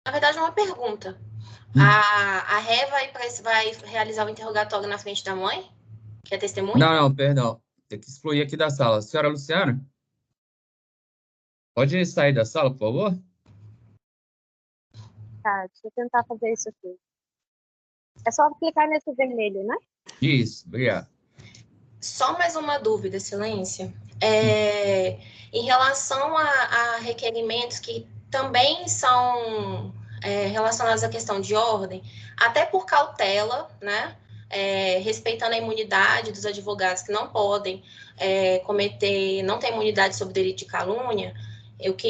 Na verdade, é uma pergunta. A Ré vai realizar o interrogatório na frente da mãe, que é testemunha? Não, perdão. Tem que excluir aqui da sala. Senhora Luciana, pode sair da sala, por favor? Tá, deixa eu tentar fazer isso aqui. É só clicar nesse vermelho, né? Isso, obrigado. Só mais uma dúvida, Excelência. Em relação a requerimentos que também são relacionados à questão de ordem, até por cautela, né? Respeitando a imunidade dos advogados que não podem não tem imunidade sobre delito de calúnia,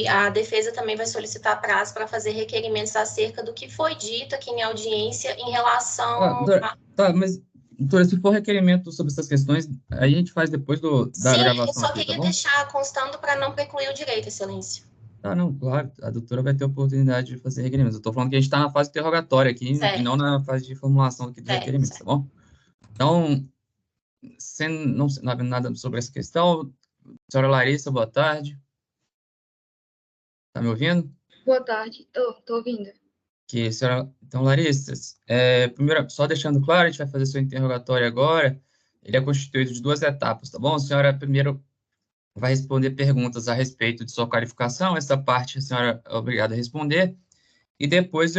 a defesa também vai solicitar prazo para fazer requerimentos acerca do que foi dito aqui em audiência em relação Tá, mas, doutora, se for requerimento sobre essas questões, aí a gente faz depois da Sim, eu gravação só aqui, tá queria bom? deixar constando para não precluir o direito, Excelência. Tá, não, claro, a doutora vai ter a oportunidade de fazer requerimentos. Eu tô falando que a gente está na fase interrogatória aqui e não na fase de formulação aqui dos requerimentos, tá bom? Então, você não sabe nada sobre essa questão, senhora Larissa, boa tarde. Tá me ouvindo? Boa tarde, tô ouvindo. Então, Larissa, primeiro, só deixando claro, a gente vai fazer seu interrogatório agora. Ele é constituído de duas etapas, tá bom? A senhora primeiro vai responder perguntas a respeito de sua qualificação. Essa parte a senhora é obrigada a responder. E depois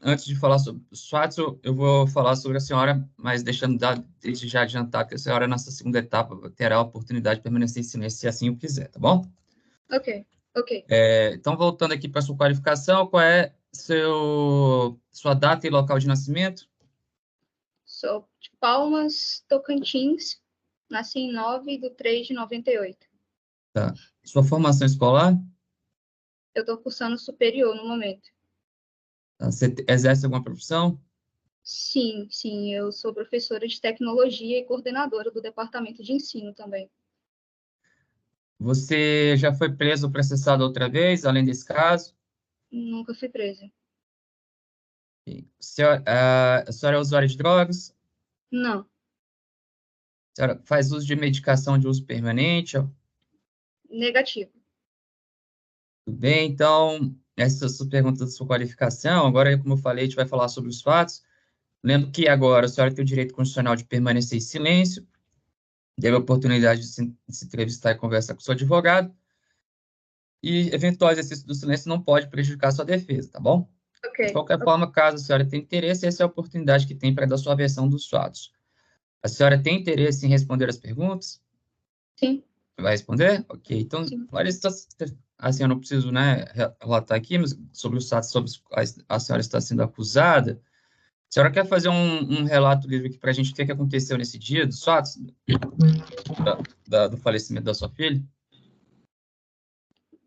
antes de falar sobre os fatos, eu vou falar sobre a senhora, mas desde já adiantar que a senhora, nessa segunda etapa, terá a oportunidade de permanecer em silêncio, se assim o quiser, tá bom? Ok. Então, voltando aqui para a sua qualificação, qual é sua data e local de nascimento? Sou de Palmas, Tocantins. Nasci em 9/3/98. Tá. Sua formação escolar? Eu estou cursando superior no momento. Tá. Você exerce alguma profissão? Sim, eu sou professora de tecnologia e coordenadora do departamento de ensino também. Você já foi preso ou processado outra vez, além desse caso? Nunca fui presa. A senhora é usuária de drogas? Não. A senhora faz uso de medicação de uso permanente? Negativo. Tudo bem, então, essas são perguntas da sua qualificação. Agora, como eu falei, a gente vai falar sobre os fatos. Lembro que agora a senhora tem o direito constitucional de permanecer em silêncio, teve a oportunidade de se entrevistar e conversar com seu advogado, e eventual exercício do silêncio não pode prejudicar a sua defesa, tá bom? Ok. De qualquer forma, caso a senhora tenha interesse, essa é a oportunidade que tem para dar sua versão dos fatos. A senhora tem interesse em responder as perguntas? Sim. Vai responder? Ok. Então, Sim. Larissa, assim, eu não preciso, né, relatar aqui, mas sobre os fatos sobre os quais a senhora está sendo acusada. A senhora quer fazer um relato livre aqui para a gente o que aconteceu nesse dia, dos fatos do falecimento da sua filha?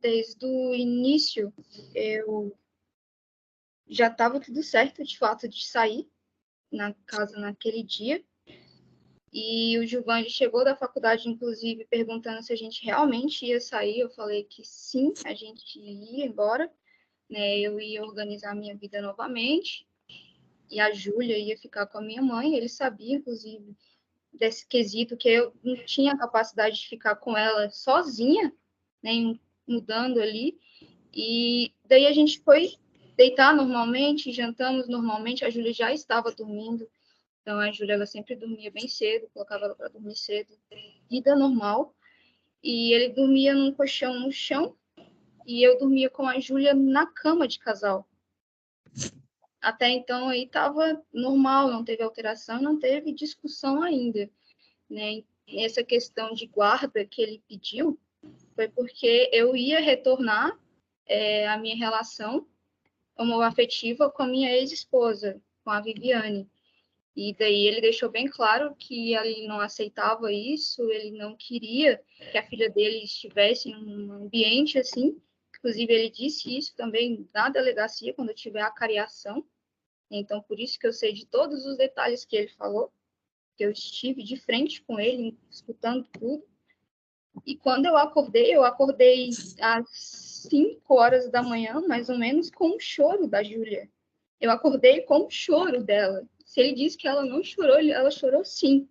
Desde o início, eu já estava tudo certo, de fato, de sair na casa naquele dia. E o Giovanni chegou da faculdade, inclusive, perguntando se a gente realmente ia sair. Eu falei que sim, a gente ia embora, né? Eu ia organizar a minha vida novamente e a Júlia ia ficar com a minha mãe. Ele sabia, inclusive, desse quesito que eu não tinha capacidade de ficar com ela sozinha, né? Mudando ali. E daí a gente foi deitar normalmente, jantamos normalmente. A Júlia já estava dormindo. Então, a Júlia, ela sempre dormia bem cedo, colocava ela para dormir cedo, vida normal. E ele dormia num colchão no chão, e eu dormia com a Júlia na cama de casal. Até então, aí estava normal, não teve alteração, não teve discussão ainda, né? E essa questão de guarda que ele pediu foi porque eu ia retornar a minha relação homoafetiva com a minha ex-esposa, com a Viviane. E daí ele deixou bem claro que ele não aceitava isso, ele não queria que a filha dele estivesse em um ambiente assim. Inclusive, ele disse isso também na delegacia, quando eu tiver a cariação. Então, por isso que eu sei de todos os detalhes que ele falou, que eu estive de frente com ele, escutando tudo. E quando eu acordei às 5 horas da manhã, mais ou menos, com o choro da Júlia. Eu acordei com o choro dela. Se ele disse que ela não chorou, ela chorou sim.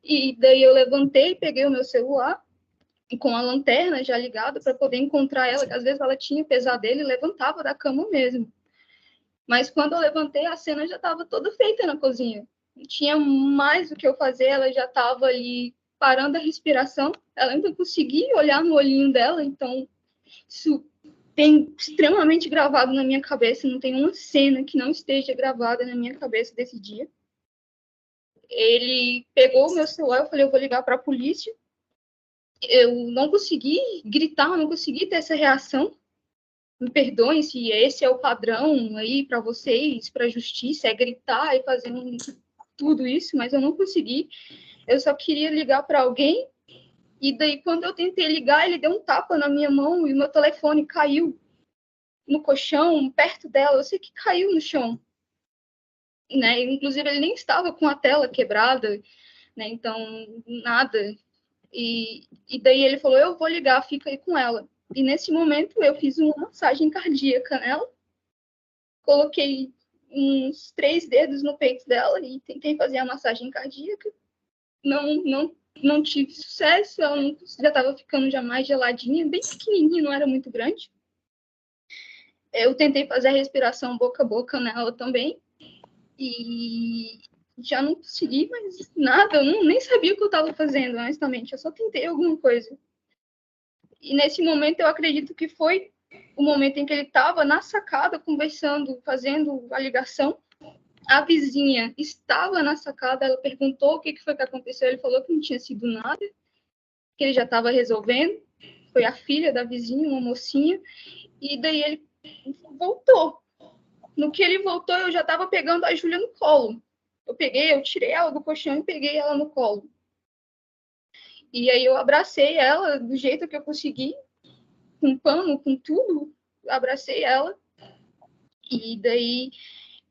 E daí eu levantei, peguei o meu celular, e com a lanterna já ligada para poder encontrar ela, que às vezes ela tinha pesadelo e levantava da cama mesmo. Mas quando eu levantei, a cena já estava toda feita na cozinha. Não tinha mais o que eu fazer, ela já estava ali parando a respiração. Ela ainda conseguia olhar no olhinho dela, então isso tem extremamente gravado na minha cabeça. Não tem uma cena que não esteja gravada na minha cabeça desse dia. Ele pegou o meu celular, eu falei, eu vou ligar para a polícia. Eu não consegui gritar, não consegui ter essa reação. Me perdoem se esse é o padrão aí para vocês, para a justiça, é gritar e fazer tudo isso, mas eu não consegui. Eu só queria ligar para alguém, e daí quando eu tentei ligar, ele deu um tapa na minha mão e o meu telefone caiu no colchão, perto dela. Eu sei que caiu no chão, né? Inclusive, ele nem estava com a tela quebrada, né? Então, nada. E daí ele falou, eu vou ligar, fica aí com ela. E nesse momento eu fiz uma massagem cardíaca nela, coloquei uns 3 dedos no peito dela e tentei fazer a massagem cardíaca. Não tive sucesso, ela já estava ficando já mais geladinha, bem pequenininha, não era muito grande. Eu tentei fazer a respiração boca a boca nela também e já não consegui mais nada, eu nem sabia o que eu estava fazendo, honestamente, eu só tentei alguma coisa. E nesse momento eu acredito que foi o momento em que ele estava na sacada conversando, fazendo a ligação. A vizinha estava na sacada, ela perguntou o que foi que aconteceu, ele falou que não tinha sido nada, que ele já estava resolvendo. Foi a filha da vizinha, uma mocinha, e daí ele voltou. No que ele voltou, eu já estava pegando a Júlia no colo. Eu tirei ela do colchão e peguei ela no colo. E aí eu abracei ela do jeito que eu consegui, com pano, com tudo, abracei ela. E daí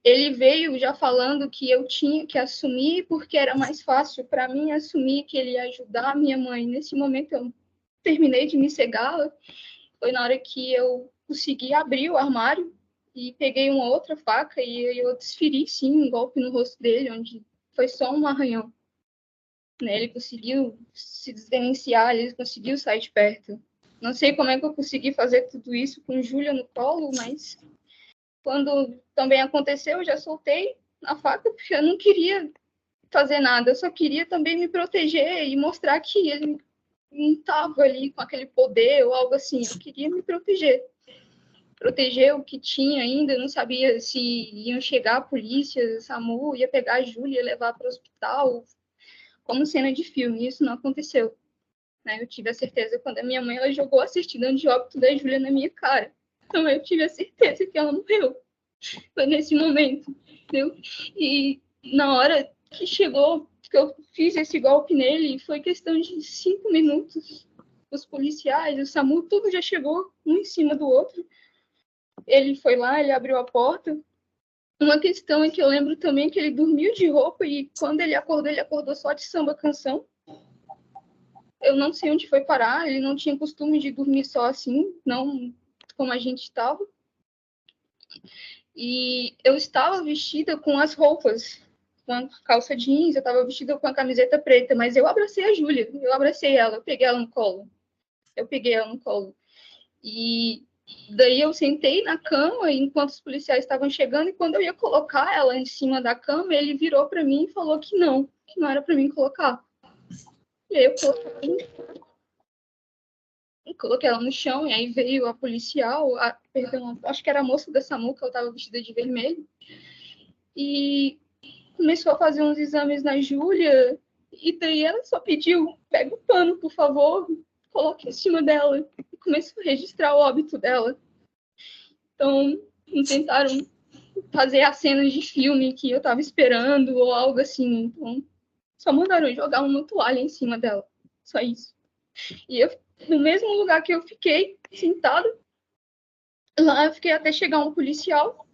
ele veio já falando que eu tinha que assumir, porque era mais fácil para mim assumir que ele ia ajudar a minha mãe. Nesse momento eu terminei de me cegá-la. Foi na hora que eu consegui abrir o armário e peguei uma outra faca e eu desferi, sim, um golpe no rosto dele, onde foi só um arranhão. Né? Ele conseguiu se desvencilhar, ele conseguiu sair de perto. Não sei como é que eu consegui fazer tudo isso com Júlia no colo, mas quando também aconteceu, eu já soltei a faca, porque eu não queria fazer nada, eu só queria também me proteger e mostrar que ele não estava ali com aquele poder ou algo assim, eu queria me proteger. Proteger o que tinha ainda, eu não sabia se iam chegar a polícia, a SAMU, ia pegar a Júlia e levar para o hospital, como cena de filme, isso não aconteceu. Né? Eu tive a certeza quando a minha mãe ela jogou a certidão de óbito da Júlia na minha cara. Então eu tive a certeza que ela morreu. Foi nesse momento, entendeu? E na hora que chegou, que eu fiz esse golpe nele, foi questão de 5 minutos. Os policiais, o SAMU, tudo já chegou, um em cima do outro. Ele foi lá, ele abriu a porta. Uma questão é que eu lembro também que ele dormiu de roupa e quando ele acordou só de samba canção. Eu não sei onde foi parar, ele não tinha costume de dormir só assim, não como a gente estava. E eu estava vestida com as roupas, com a calça jeans, eu estava vestida com a camiseta preta, mas eu abracei a Júlia, eu abracei ela, eu peguei ela no colo. E daí eu sentei na cama enquanto os policiais estavam chegando, e quando eu ia colocar ela em cima da cama, ele virou para mim e falou que não era para mim colocar. E aí eu coloquei ela no chão, e aí veio a policial, perdão, acho que era a moça da SAMU, que eu estava vestida de vermelho, e começou a fazer uns exames na Júlia, e daí ela só pediu, pega o pano, por favor, coloque em cima dela, e começou a registrar o óbito dela. Então, não tentaram fazer as cenas de filme que eu estava esperando, ou algo assim, então, só mandaram jogar uma toalha em cima dela, só isso. E eu, no mesmo lugar que eu fiquei, sentada, lá eu fiquei até chegar um policial.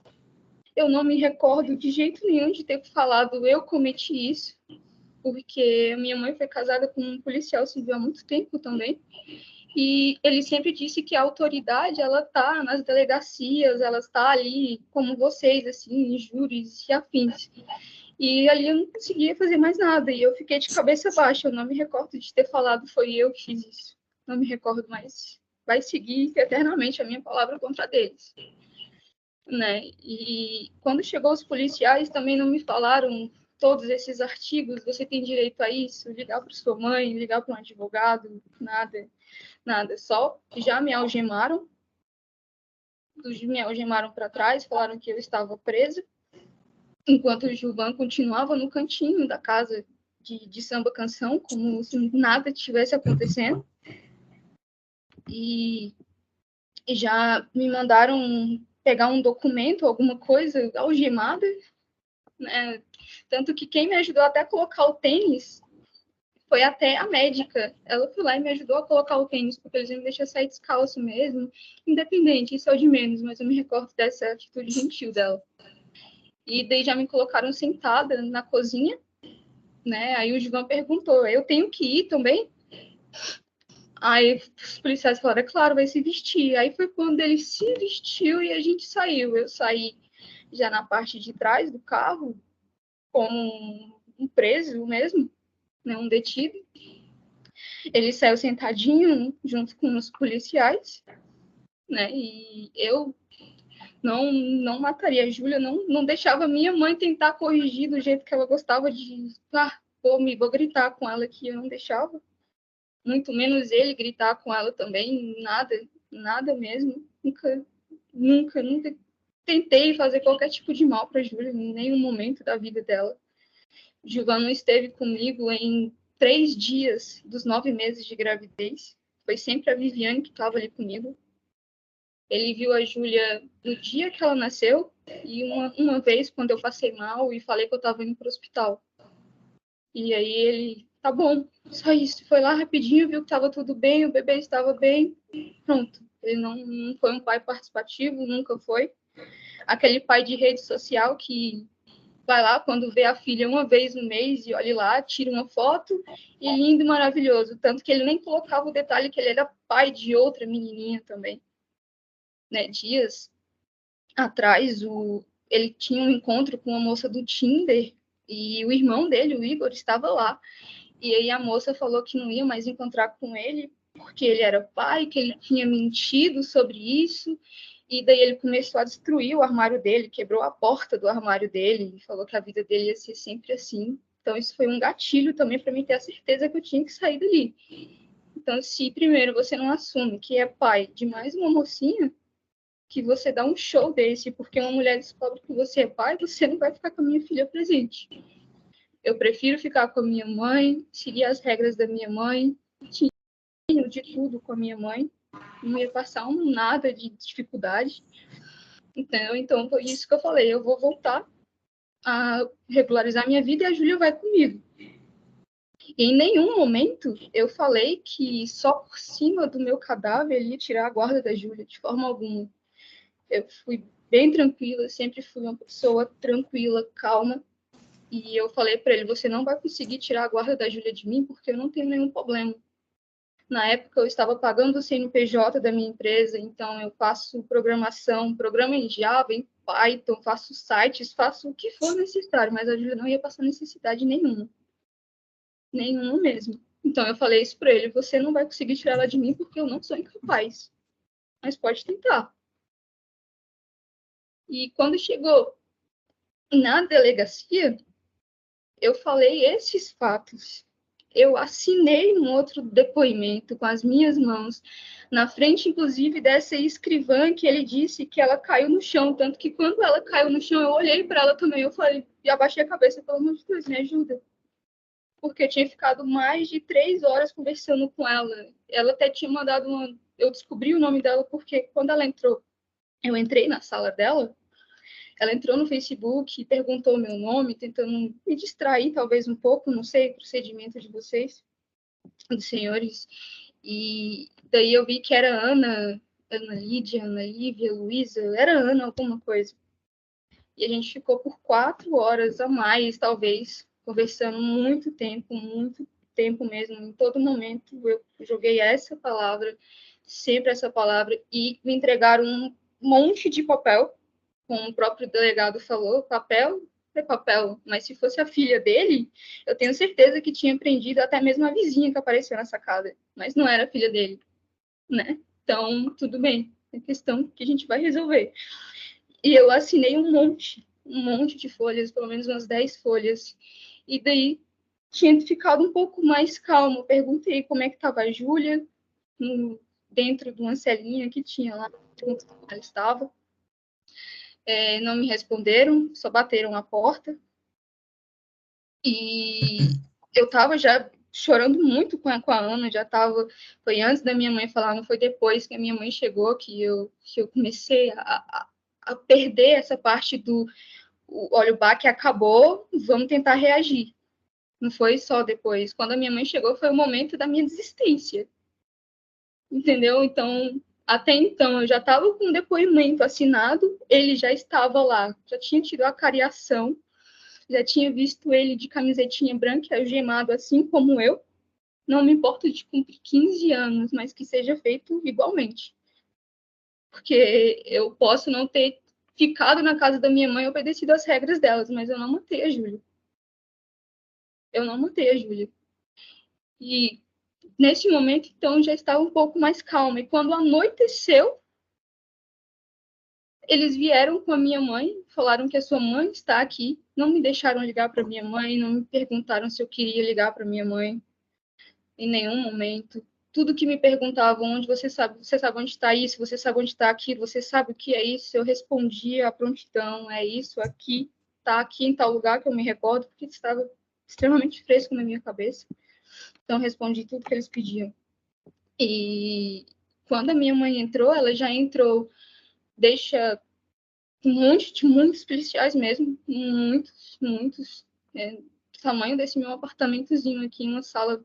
Eu não me recordo de jeito nenhum de ter falado eu cometi isso, porque minha mãe foi casada com um policial civil há muito tempo também. E ele sempre disse que a autoridade, ela tá nas delegacias, ela está ali como vocês, assim, em júris e afins. E ali eu não conseguia fazer mais nada, e eu fiquei de cabeça baixa, eu não me recordo de ter falado, foi eu que fiz isso. Não me recordo mais. Vai seguir eternamente a minha palavra contra deles. né? E quando chegou os policiais, também não me falaram todos esses artigos, você tem direito a isso, ligar para sua mãe, ligar para um advogado, nada, nada. Só já me algemaram para trás, falaram que eu estava presa, enquanto o Gilvan continuava no cantinho da casa de samba canção, como se nada tivesse acontecendo. E já me mandaram pegar um documento, alguma coisa algemada, né? Tanto que quem me ajudou até a colocar o tênis foi até a médica. Ela foi lá e me ajudou a colocar o tênis, porque eles iam me deixar sair descalço mesmo, independente, isso é o de menos, mas eu me recordo dessa atitude gentil dela. E daí já me colocaram sentada na cozinha, né? Aí o Gilvan perguntou, eu tenho que ir também? Aí os policiais falaram, é claro, vai se vestir. Aí foi quando ele se vestiu e a gente saiu. Eu saí já na parte de trás do carro, como um preso mesmo, né, um detido. Ele saiu sentadinho junto com os policiais, né? E eu não mataria a Júlia, não deixava minha mãe tentar corrigir do jeito que ela gostava de... vou gritar com ela, que eu não deixava. Muito menos ele gritar com ela também, nada mesmo. Nunca tentei fazer qualquer tipo de mal para Júlia em nenhum momento da vida dela. Giovana esteve comigo em 3 dias dos 9 meses de gravidez. Foi sempre a Viviane que estava ali comigo. Ele viu a Júlia no dia que ela nasceu e uma vez quando eu passei mal e falei que eu estava indo para o hospital. E aí ele, tá bom, só isso. Foi lá rapidinho, viu que estava tudo bem, o bebê estava bem, pronto. Ele não foi um pai participativo, nunca foi. Aquele pai de rede social que vai lá quando vê a filha uma vez no mês e olha lá, tira uma foto e lindo e maravilhoso. Tanto que ele nem colocava o detalhe que ele era pai de outra menininha também. Né? Dias atrás, ele tinha um encontro com uma moça do Tinder e o irmão dele, o Igor, estava lá. E aí a moça falou que não ia mais encontrar com ele porque ele era pai, que ele tinha mentido sobre isso. E daí ele começou a destruir o armário dele, quebrou a porta do armário dele e falou que a vida dele ia ser sempre assim. Então isso foi um gatilho também para mim ter a certeza que eu tinha que sair dali. Então, se primeiro você não assume que é pai de mais uma mocinha, que você dá um show desse, porque uma mulher descobre que você é pai, você não vai ficar com a minha filha presente. Eu prefiro ficar com a minha mãe, seguir as regras da minha mãe, tinha de tudo com a minha mãe, não ia passar nada de dificuldade. Então foi isso que eu falei, eu vou voltar a regularizar minha vida e a Júlia vai comigo. E em nenhum momento eu falei que só por cima do meu cadáver ele ia tirar a guarda da Júlia, de forma alguma. Eu fui bem tranquila, sempre fui uma pessoa tranquila, calma. E eu falei para ele, você não vai conseguir tirar a guarda da Júlia de mim, porque eu não tenho nenhum problema. Na época eu estava pagando o CNPJ da minha empresa, então eu faço programação, programa em Java, em Python, faço sites, faço o que for necessário, mas a Júlia não ia passar necessidade nenhuma. Nenhuma mesmo. Então eu falei isso para ele, você não vai conseguir tirar ela de mim porque eu não sou incapaz. Mas pode tentar. E quando chegou na delegacia, eu falei esses fatos. Eu assinei um outro depoimento com as minhas mãos, na frente, inclusive, dessa escrivã que ele disse que ela caiu no chão. Tanto que quando ela caiu no chão, eu olhei para ela também, eu falei, e abaixei a cabeça, pelo amor de Deus, me ajuda. Porque eu tinha ficado mais de 3 horas conversando com ela. Ela até tinha mandado uma... Eu descobri o nome dela porque quando ela entrou, eu entrei na sala dela, ela entrou no Facebook e perguntou meu nome, tentando me distrair talvez um pouco, não sei, o procedimento de vocês, dos senhores. E daí eu vi que era Ana Lídia, Ana Lívia, Luísa, era Ana alguma coisa. E a gente ficou por 4 horas a mais, talvez, conversando muito tempo mesmo. Em todo momento eu joguei essa palavra, sempre essa palavra, e me entregaram um monte de papel, como o próprio delegado falou, papel é papel, mas se fosse a filha dele, eu tenho certeza que tinha prendido até mesmo a vizinha que apareceu na sacada, mas não era a filha dele, né? Então, tudo bem, é questão que a gente vai resolver. E eu assinei um monte de folhas, pelo menos umas 10 folhas. E daí tinha ficado um pouco mais calmo. Perguntei como é que estava a Júlia, dentro de uma celinha que tinha lá, onde ela estava. Não me responderam, só bateram a porta. E eu estava já chorando muito com a Ana, já estava... Foi antes da minha mãe falar, não foi depois que a minha mãe chegou que eu comecei a perder essa parte do... Olha, o baque acabou, vamos tentar reagir. Não foi só depois. Quando a minha mãe chegou, foi o momento da minha desistência. Entendeu? Então, até então, eu já estava com um depoimento assinado, ele já estava lá, já tinha tido a cariação, já tinha visto ele de camisetinha branca e algemado, assim como eu. Não me importo de cumprir 15 anos, mas que seja feito igualmente. Porque eu posso não ter ficado na casa da minha mãe e obedecido às regras delas, mas eu não matei a Júlia. Eu não matei a Júlia. E nesse momento, então, já estava um pouco mais calma. E quando anoiteceu, eles vieram com a minha mãe, falaram que a sua mãe está aqui, não me deixaram ligar para minha mãe, não me perguntaram se eu queria ligar para minha mãe em nenhum momento. Tudo que me perguntavam, onde você sabe onde está isso, você sabe onde está aquilo, você sabe o que é isso, eu respondia à prontidão, é isso, aqui, está aqui em tal lugar que eu me recordo, porque estava extremamente fresco na minha cabeça. Então, respondi tudo que eles pediam. E quando a minha mãe entrou, ela já entrou, deixa muitos policiais mesmo, muitos, do tamanho desse meu apartamentozinho aqui, uma sala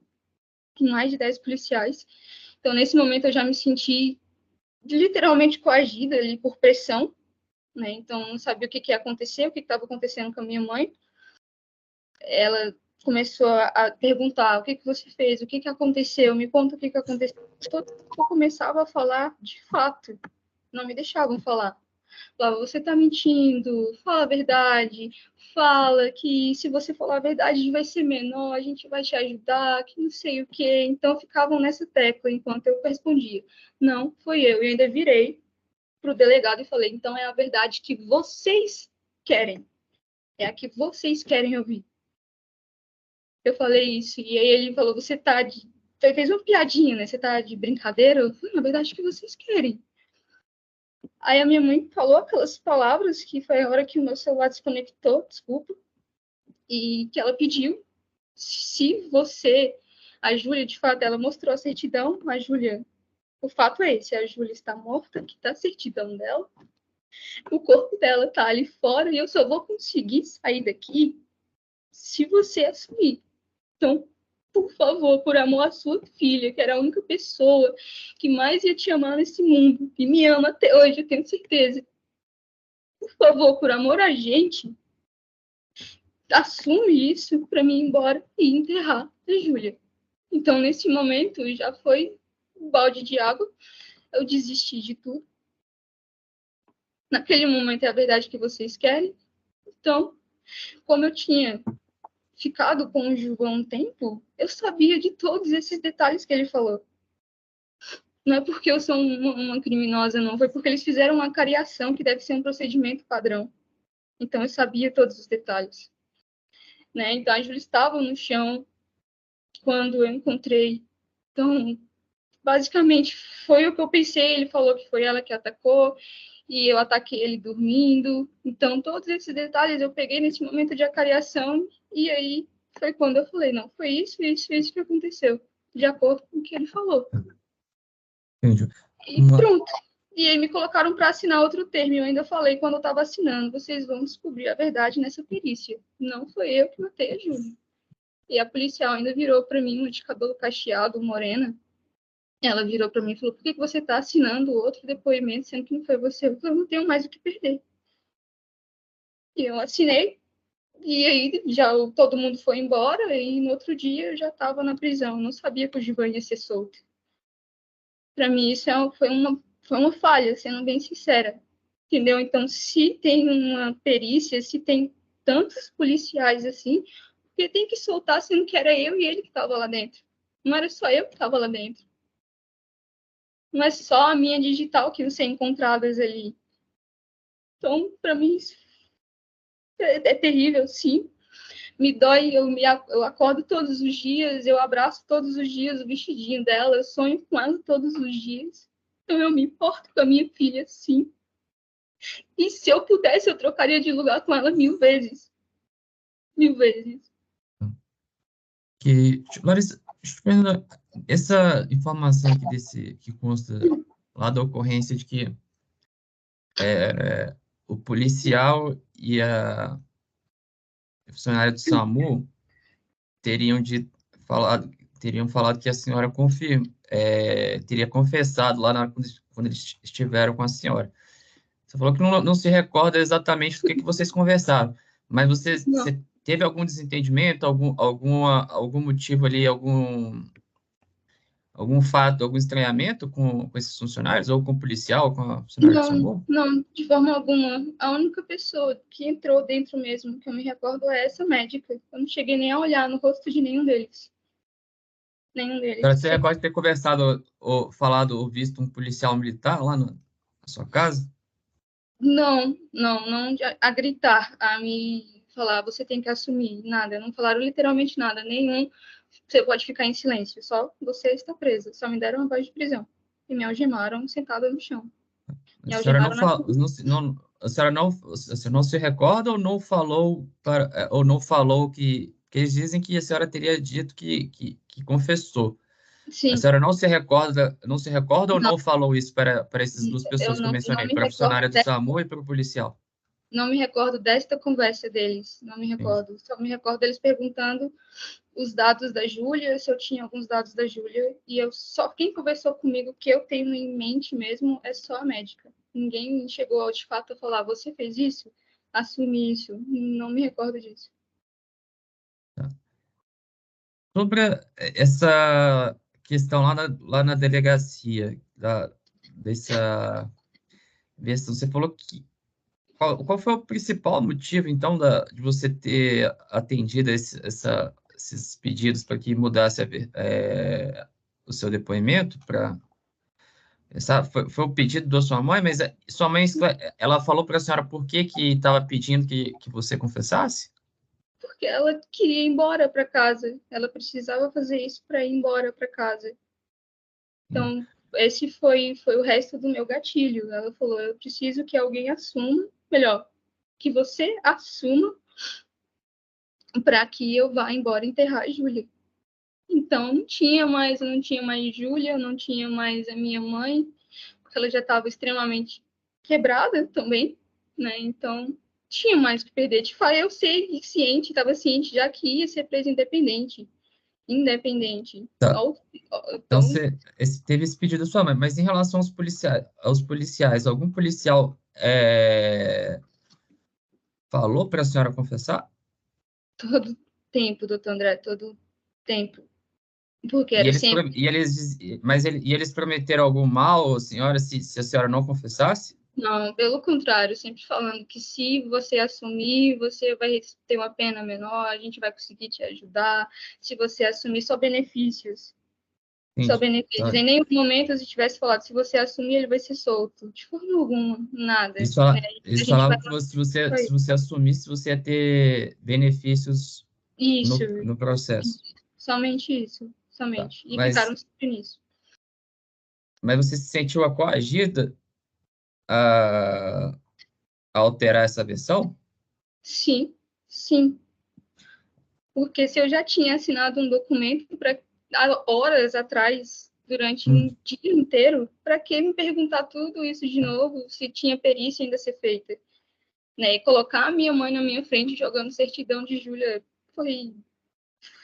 com mais de 10 policiais. Então, nesse momento, eu já me senti literalmente coagida ali por pressão, né? Então, não sabia o que ia acontecer, o que estava acontecendo com a minha mãe. Ela começou a perguntar: o que você fez, o que aconteceu, me conta o que aconteceu. Eu começava a falar de fato, não me deixavam falar. Você está mentindo, fala a verdade, fala que se você falar a verdade vai ser menor, a gente vai te ajudar, que não sei o quê. Então ficavam nessa tecla enquanto eu respondia. Não, foi eu. E ainda virei para o delegado e falei: então é a verdade que vocês querem. É a que vocês querem ouvir. Eu falei isso, e aí ele falou: você tá de... Fez uma piadinha, né? Você tá de brincadeira? Eu falei: na verdade, que vocês querem. Aí a minha mãe falou aquelas palavras, que foi a hora que o meu celular desconectou, desculpa, e que ela pediu, se você... A Júlia, de fato, ela mostrou a certidão. A Júlia, o fato é esse: a Júlia está morta, que tá a certidão dela, o corpo dela tá ali fora, e eu só vou conseguir sair daqui se você assumir. Então, por favor, por amor à sua filha, que era a única pessoa que mais ia te amar nesse mundo, e me ama até hoje, eu tenho certeza. Por favor, por amor a gente, assume isso para mim ir embora e enterrar a Júlia. Então, nesse momento, já foi um balde de água. Eu desisti de tudo. Naquele momento é a verdade que vocês querem. Então, como eu tinha ficado com o João um tempo, eu sabia de todos esses detalhes que ele falou. Não é porque eu sou uma criminosa, não. Foi porque eles fizeram uma cariação, que deve ser um procedimento padrão. Então, eu sabia todos os detalhes. Né? Então, a Júlia estava no chão quando eu encontrei. Então, basicamente, foi o que eu pensei. Ele falou que foi ela que atacou, e eu ataquei ele dormindo. Então, todos esses detalhes eu peguei nesse momento de acariação, e aí foi quando eu falei: não, foi isso que aconteceu, de acordo com o que ele falou. Entendi. E pronto. E aí me colocaram para assinar outro termo. Eu ainda falei quando eu estava assinando: vocês vão descobrir a verdade nessa perícia. Não foi eu que matei a Júlia. E a policial ainda virou para mim, uma de cabelo cacheado, morena. Ela virou para mim e falou: por que você está assinando outro depoimento, sendo que não foi você? Eu falei: eu não tenho mais o que perder. E eu assinei. E aí já todo mundo foi embora. E no outro dia eu já estava na prisão. Eu não sabia que o Givan ia ser solto. Para mim isso foi uma falha, sendo bem sincera. Entendeu? Então, se tem uma perícia, se tem tantos policiais assim, porque tem que soltar, sendo que era eu e ele que estava lá dentro. Não era só eu que estava lá dentro. Não é só a minha digital que você encontradas ali. Então, para mim, isso é terrível, sim. Me dói, eu acordo todos os dias, eu abraço todos os dias o vestidinho dela, eu sonho com ela todos os dias. Então, eu me importo com a minha filha, sim. E se eu pudesse, eu trocaria de lugar com ela 1000 vezes. 1000 vezes. Larissa, deixa eu te perguntar, essa informação aqui que consta lá da ocorrência de que o policial e a funcionária do SAMU teriam teriam falado que a senhora teria confessado lá quando eles estiveram com a senhora. Você falou que não se recorda exatamente do que vocês conversaram, mas você teve algum desentendimento, algum motivo ali, algum fato, algum estranhamento com esses funcionários, ou com o policial, ou com a funcionária do SAMU? Não, de forma alguma. A única pessoa que entrou dentro mesmo, que eu me recordo, é essa médica. Eu não cheguei nem a olhar no rosto de nenhum deles. Nenhum deles. Você recorda de ter conversado, ou falado, ou visto um policial militar lá na sua casa? Não a gritar, a me falar, você tem que assumir, nada. Não falaram literalmente nada, nenhum. Você pode ficar em silêncio, só você está presa. Só me deram uma voz de prisão. E me algemaram sentada no chão. Me A senhora algemaram na a senhora não se recorda ou não falou que eles dizem que a senhora teria dito que confessou. A Sim, senhora não se recorda ou não falou isso para essas duas eu pessoas que eu não mencionei, me para a recordo funcionária do SAMU e para o policial? não me recordo desta conversa deles, não me Entendi. recordo. Só me recordo deles perguntando os dados da Júlia, se eu tinha alguns dados da Júlia, e quem conversou comigo, que eu tenho em mente mesmo, é só a médica. Ninguém chegou de fato a falar, você fez isso? Assumi isso. Não me recordo disso. Sobre essa questão lá na delegacia, dessa versão, você falou que qual foi o principal motivo, então, de você ter atendido esses pedidos para que mudasse o seu depoimento? Foi o pedido da sua mãe, mas sua mãe, ela falou para a senhora por que estava pedindo que você confessasse? Porque ela queria ir embora para casa. Ela precisava fazer isso para ir embora para casa. Então, esse foi o resto do meu gatilho. Ela falou: eu preciso que alguém assuma, melhor, que você assuma para que eu vá embora enterrar a Júlia. Então, eu não tinha mais Júlia, não tinha mais a minha mãe, porque ela já estava extremamente quebrada também, né? Então, tinha mais o que perder. Tipo, eu sei, ciente, estava ciente já que ia ser presa independente. Tá. Então, Então, teve esse pedido da sua mãe, mas em relação aos policiais, algum policial falou para a senhora confessar? todo tempo, doutor André, todo tempo. Porque era sempre. E eles prometeram algum mal, senhora, se a senhora não confessasse? Não, pelo contrário, sempre falando que se você assumir, você vai ter uma pena menor, a gente vai conseguir te ajudar. Se você assumir, só benefícios. Só Entendi. benefícios. Tá. Em nenhum momento se tivesse falado, se você assumir, ele vai ser solto. De forma alguma, nada. Né? A Eles gente vai falavam que se você assumisse, você ia ter benefícios Isso, no processo. somente isso. Tá. Somente. E ficaram sempre nisso. Mas você se sentiu coagida a alterar essa versão? Sim, sim. Porque se eu já tinha assinado um documento para horas atrás, durante um dia inteiro, para que me perguntar tudo isso de novo, se tinha perícia ainda a ser feita? Né? E colocar a minha mãe na minha frente jogando certidão de Júlia foi.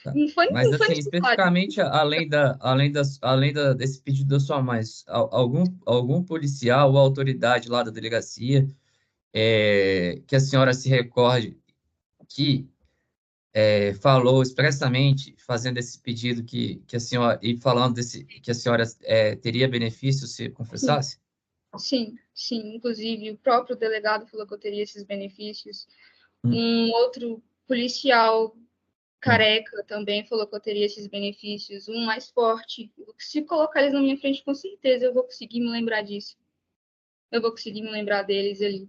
Tá. Não foi, Mas, não foi assim, necessário. especificamente, desse pedido da sua mãe, algum policial ou autoridade lá da delegacia que a senhora se recorde que falou expressamente, fazendo esse pedido que a senhora, e falando que a senhora teria benefício se confessasse? Sim, sim. Inclusive, o próprio delegado falou que eu teria esses benefícios. Hum, Um outro policial hum. careca também falou que eu teria esses benefícios. Um mais forte. Se colocar eles na minha frente, com certeza eu vou conseguir me lembrar disso. Eu vou conseguir me lembrar deles ali.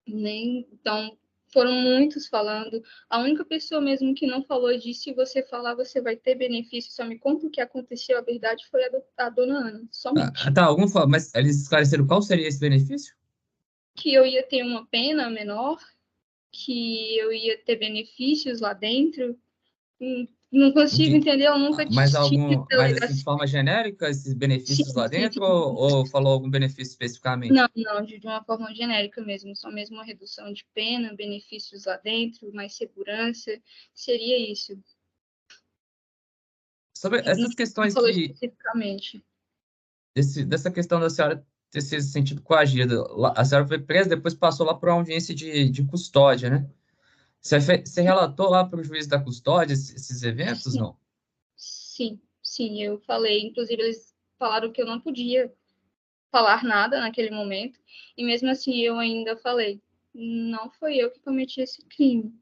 Então, foram muitos falando. A única pessoa mesmo que não falou de se você falar, você vai ter benefício, só me conta o que aconteceu, a verdade foi a dona Ana, somente. Tá, mas eles esclareceram qual seria esse benefício? Que eu ia ter uma pena menor, que eu ia ter benefícios lá dentro. Não consigo entender, eu nunca tive Mas assim, de delegacia. forma genérica, esses Sim, benefícios lá sim, dentro, sim. ou falou algum benefício especificamente? Não, de uma forma genérica mesmo, só mesmo uma redução de pena, benefícios lá dentro, mais segurança, seria isso. Sobre essas Não questões falou que, especificamente. dessa questão da senhora ter se sentido coagida, a senhora foi presa, depois passou lá para uma audiência de custódia, né? Você relatou lá para o juiz da custódia esses eventos, Sim, não? sim, eu falei. Inclusive, eles falaram que eu não podia falar nada naquele momento, e mesmo assim eu ainda falei, não foi eu que cometi esse crime.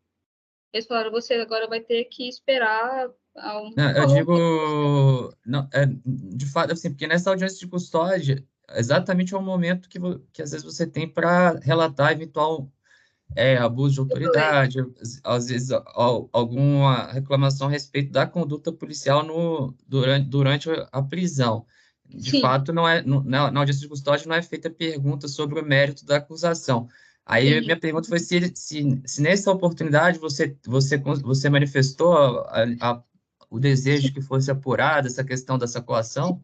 Eles falaram, você agora vai ter que esperar Não, eu falou digo, não, de fato, assim, porque nessa audiência de custódia, exatamente é o momento que às vezes você tem para relatar eventual abuso de eu falei, autoridade, às vezes alguma reclamação a respeito da conduta policial durante a prisão. De sim, fato, não é, na audiência de custódia não é feita pergunta sobre o mérito da acusação. Aí minha entendi. pergunta foi se nessa oportunidade você manifestou o desejo Sim, de que fosse apurada essa questão dessa coação?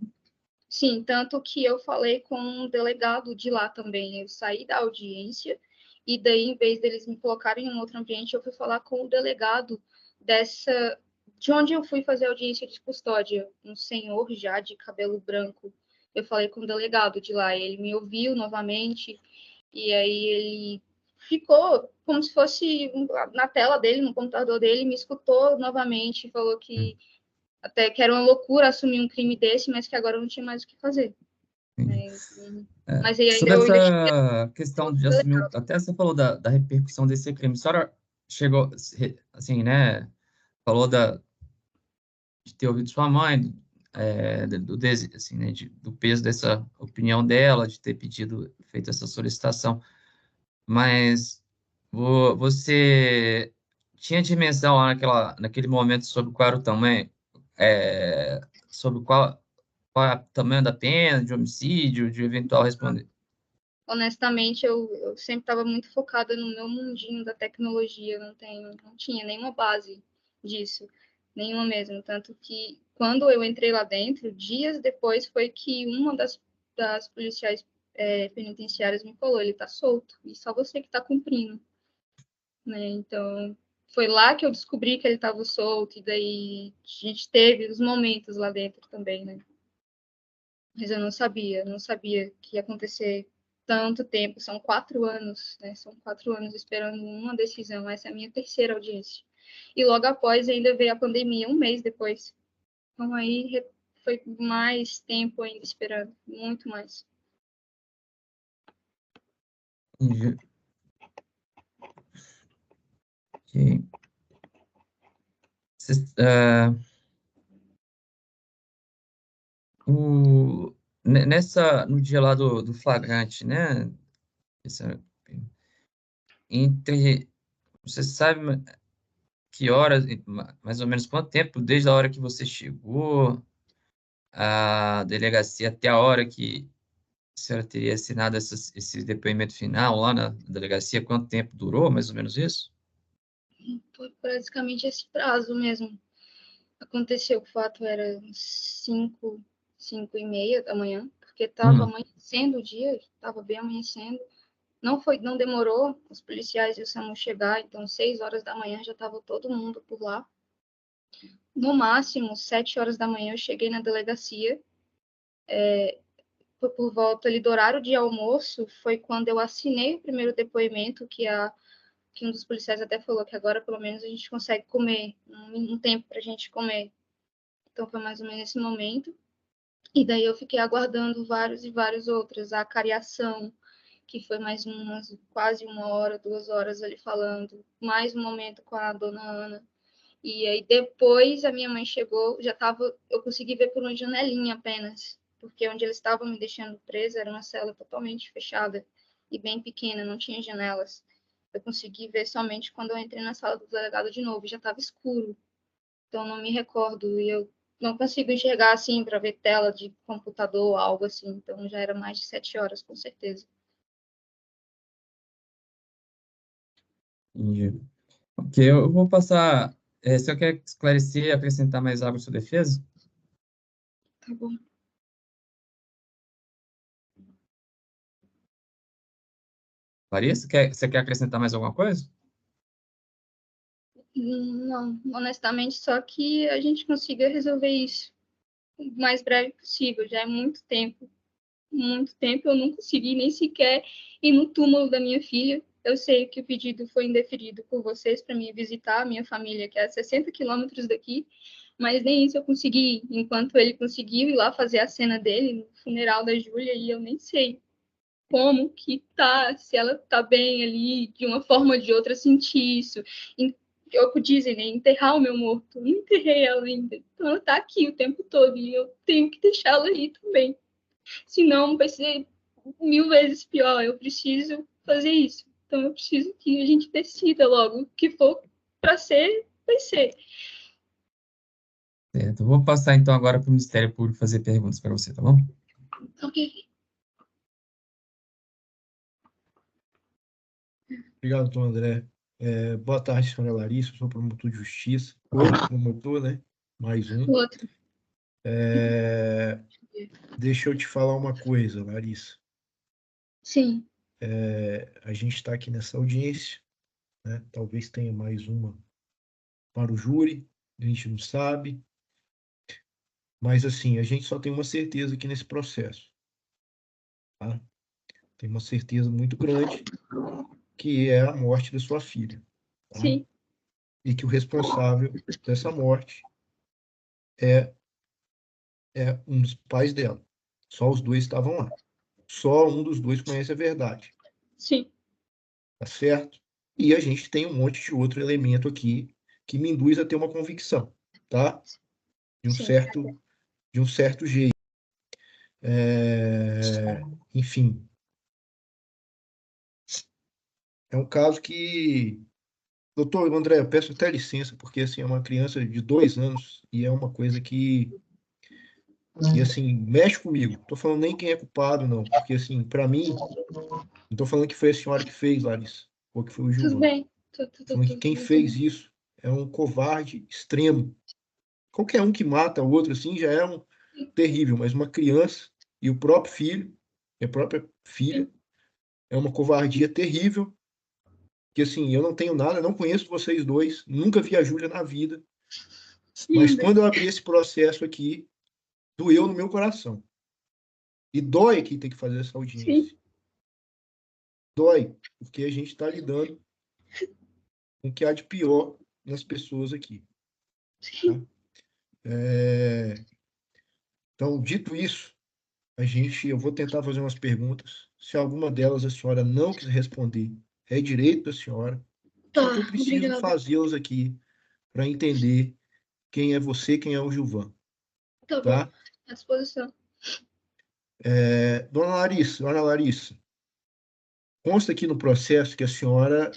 sim, tanto que eu falei com um delegado de lá também. Eu saí da audiência e daí, em vez deles me colocarem em um outro ambiente, eu fui falar com o delegado dessa de onde eu fui fazer a audiência de custódia, um senhor já de cabelo branco. Eu falei com o delegado de lá, ele me ouviu novamente e aí ele ficou como se fosse na tela dele, no computador dele, me escutou novamente, falou que até que era uma loucura assumir um crime desse, mas que agora não tinha mais o que fazer. Mas, mas aí ainda Sobre eu ainda tive essa questão outro de assumir, delegado. até você falou da repercussão desse crime, a senhora chegou, assim, né, falou de ter ouvido sua mãe, assim, né, do peso dessa opinião dela, de ter feito essa solicitação, mas você tinha dimensão lá naquele momento sobre qual era o tamanho, sobre qual é o tamanho da pena, de homicídio, de eventual responder. Honestamente, eu sempre estava muito focada no meu mundinho da tecnologia, não tinha nenhuma base disso, nenhuma mesmo. Tanto que quando eu entrei lá dentro, dias depois foi que uma das policiais penitenciárias me falou, ele está solto, e só você que está cumprindo, né? Então, foi lá que eu descobri que ele estava solto, e daí a gente teve os momentos lá dentro também, né? Mas eu não sabia que ia acontecer tanto tempo. São 4 anos, né? São 4 anos esperando uma decisão. Essa é a minha terceira audiência. E logo após ainda veio a pandemia, um mês depois. Então aí foi mais tempo ainda esperando, muito mais. Entendi. Ok. No dia lá do flagrante, né? essa- Entre, você sabe que horas, mais ou menos quanto tempo, desde a hora que você chegou à delegacia até a hora que a senhora teria assinado esse depoimento final lá na delegacia, quanto tempo durou, mais ou menos isso? Foi praticamente esse prazo mesmo. Aconteceu, o fato era 5h30 da manhã, porque estava Hum, amanhecendo o dia, estava bem amanhecendo. Não demorou os policiais e o SAMU chegar, então 6 horas da manhã já estava todo mundo por lá. No máximo, 7 horas da manhã eu cheguei na delegacia. Foi por volta ali do horário de almoço, foi quando eu assinei o primeiro depoimento, que um dos policiais até falou que agora pelo menos a gente consegue comer, um tempo para a gente comer. Então foi mais ou menos esse momento. E daí eu fiquei aguardando vários e vários outros, a cariação, que foi mais quase 1 hora, 2 horas ali falando, mais um momento com a dona Ana. E aí depois a minha mãe chegou, eu consegui ver por uma janelinha apenas, porque onde eles estavam me deixando presa era uma cela totalmente fechada. e bem pequena, não tinha janelas. Eu consegui ver somente quando eu entrei na sala do delegado de novo, já estava escuro. Então não me recordo e eu não consigo enxergar assim para ver tela de computador ou algo assim. Então já era mais de 7 horas, com certeza. Entendi. Ok, eu vou passar. Se eu quer esclarecer, acrescentar mais algo à sua defesa? Tá bom. Larissa, você quer acrescentar mais alguma coisa? Não, honestamente, só que a gente consiga resolver isso o mais breve possível. Já é muito tempo eu não consegui nem sequer ir no túmulo da minha filha. Eu sei que o pedido foi indeferido por vocês para me visitar a minha família, que é a 60 quilômetros daqui, mas nem isso eu consegui, enquanto ele conseguiu ir lá fazer a cena dele no funeral da Júlia, e eu nem sei como que tá, se ela tá bem ali, de uma forma ou de outra, sentir isso. É o que dizem, né? Enterrar o meu morto. Eu não enterrei ela ainda. Então ela tá aqui o tempo todo e eu tenho que deixá-la aí também. Senão vai ser 1000 vezes pior. Eu preciso fazer isso. Então eu preciso que a gente decida logo. O que for para ser, vai ser. Certo, eu vou passar então agora para o Ministério Público fazer perguntas para você, tá bom? Ok. Obrigado, doutor André. Boa tarde, senhora Larissa, eu sou promotor de justiça. Outro promotor, né? Mais um. Outro. Deixa eu te falar uma coisa, Larissa. Sim. A gente está aqui nessa audiência, né? Talvez tenha mais uma para o júri, a gente não sabe. Mas, assim, a gente só tem uma certeza aqui nesse processo, tá? Tem uma certeza muito grande, que é a morte da sua filha, tá? Sim. E que o responsável dessa morte é um dos pais dela. Só os dois estavam lá. Só um dos dois conhece a verdade. Sim. Tá certo? E a gente tem um monte de outro elemento aqui que me induz a ter uma convicção, tá? De um Sim. certo jeito. Enfim, é um caso que... Doutor André, eu peço até licença, porque assim, é uma criança de 2 anos e é uma coisa que assim, mexe comigo. Tô falando nem quem é culpado, não, porque assim, para mim, não tô falando que foi a senhora que fez, Larissa, ou que foi o Tudo Gilvan. bem. Tô falando que quem fez isso é um covarde extremo. Qualquer um que mata o outro assim já é um terrível, mas uma criança e o próprio filho, e a própria filha, é uma covardia terrível, que assim, eu não tenho nada, não conheço vocês dois, nunca vi a Júlia na vida, mas quando eu abri esse processo aqui, doeu no meu coração. E dói aqui ter que fazer essa audiência. Sim. Dói, porque a gente está lidando com o que há de pior nas pessoas aqui. Tá? Então, dito isso, eu vou tentar fazer umas perguntas. Se alguma delas a senhora não quiser responder, é direito da senhora. Só que eu Tá, preciso obrigada. fazê-las aqui para entender quem é você, quem é o Gilvan. Tá bom, Tá? à disposição. Dona Larissa, consta aqui no processo que a senhora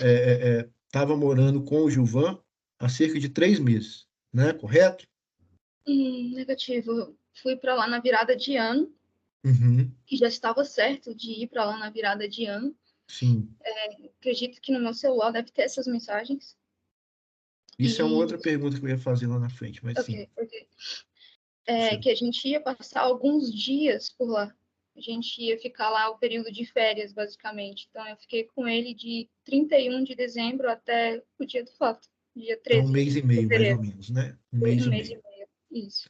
estava morando com o Gilvan há cerca de 3 meses, né? Correto? Negativo. Fui para lá na virada de ano, Uhum, que já estava certo de ir para lá na virada de ano. sim. Acredito que no meu celular deve ter essas mensagens. Isso é uma E, outra pergunta que eu ia fazer lá na frente, mas sim. ok. Sim. Que a gente ia passar alguns dias por lá. A gente ia ficar lá o período de férias, basicamente. Então, eu fiquei com ele de 31 de dezembro até o dia do fato, dia Então, 13 1 mês de e meio, mais ou fevereiro. menos, né? Um Foi mês um e mês e meio. meio. Isso.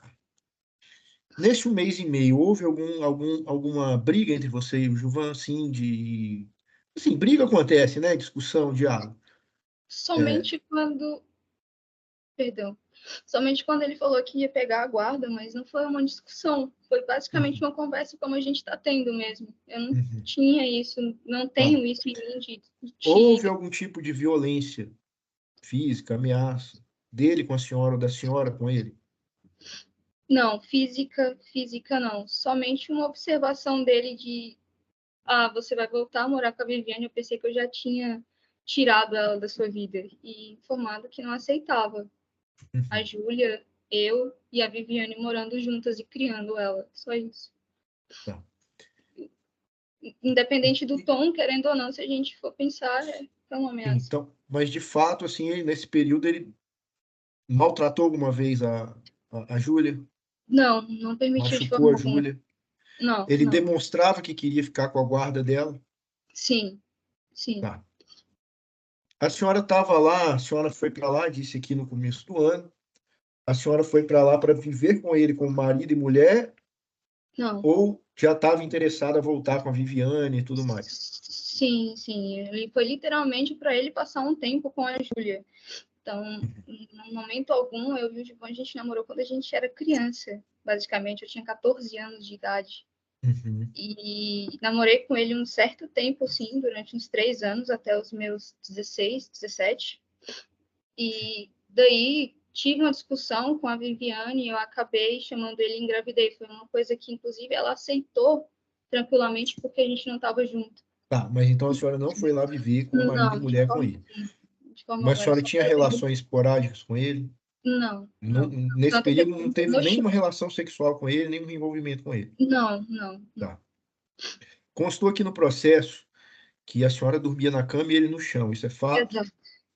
Nesse 1 mês e meio, houve alguma briga entre você e o Gilvan, assim, de... Assim, briga acontece, né? Discussão, diálogo. Somente quando. Perdão. Somente quando ele falou que ia pegar a guarda, mas não foi uma discussão. Foi basicamente Uhum, uma conversa como a gente está tendo mesmo. Eu não uhum. tinha isso, não Tá. tenho isso em mim Houve algum tipo de violência física, ameaça, dele com a senhora ou da senhora com ele? Não, física não. Somente uma observação dele de você vai voltar a morar com a Viviane. Eu pensei que eu já tinha tirado ela da sua vida e informado que não aceitava. A Júlia, eu e a Viviane morando juntas e criando ela. Só isso. Tá. Independente do tom, querendo ou não, se a gente for pensar, é uma ameaça. Então, mas de fato, assim, nesse período ele maltratou alguma vez a Júlia? Não, não permitiu de Machucou forma a alguma. Júlia? Não, Ele não. demonstrava que queria ficar com a guarda dela? Sim, sim. Tá. A senhora estava lá, a senhora foi para lá, disse aqui no começo do ano. A senhora foi para lá para viver com ele como marido e mulher, Não. ou já estava interessada em voltar com a Viviane e tudo mais? Sim, sim. Ele foi literalmente para ele passar um tempo com a Júlia. Então, no momento algum, eu e o Gilvan, a gente namorou quando a gente era criança. Basicamente, eu tinha 14 anos de idade. Uhum. E namorei com ele um certo tempo, sim, durante uns 3 anos, até os meus 16, 17. E daí tive uma discussão com a Viviane e eu acabei chamando ele e engravidei. Foi uma coisa que, inclusive, ela aceitou tranquilamente porque a gente não estava junto. Tá, mas então a senhora não foi lá viver como marido e Não, mulher com ele. de forma Mas a alguma, era senhora só tinha pra ele. relações esporádicas com ele? Não, Não, não. nesse Tanto que período não ele teve no chão. nenhuma relação sexual com ele, nenhum envolvimento com ele. Não, não. Tá. Constou aqui no processo que a senhora dormia na cama e ele no chão. Isso é fato? Exato.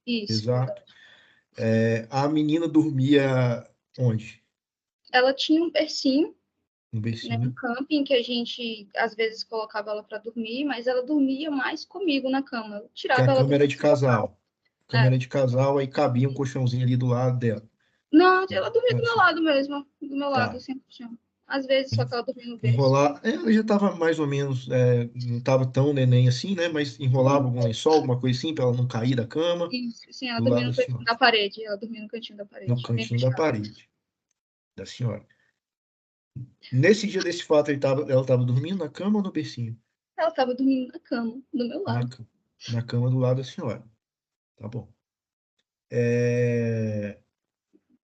Isso, Exato. verdade. A menina dormia onde? Ela tinha um bercinho, No né, bercinho. no camping, que a gente às vezes colocava ela para dormir, mas ela dormia mais comigo na cama. Eu Que a tirava ela do cama era de casal. Cama É. era de casal, aí cabia um colchãozinho ali do lado dela. Não, ela dormia do meu Assim, lado mesmo, do meu lado, tá. sempre tinha. Às vezes, só que ela dormia no berço. Enrolar. Ela já estava mais ou menos, não estava tão neném assim, né? Mas enrolava algum lençol, alguma coisa assim, para ela não cair da cama, Isso, sim, ela do dormia lado no da cantinho senhora. da parede. Ela dormia no cantinho da No parede, bem cantinho da fechado. parede da senhora. Nesse dia desse fato, ela estava dormindo na cama ou no bercinho? Ela estava dormindo na cama, do meu Na, lado. ca- na cama do lado da senhora. Tá bom.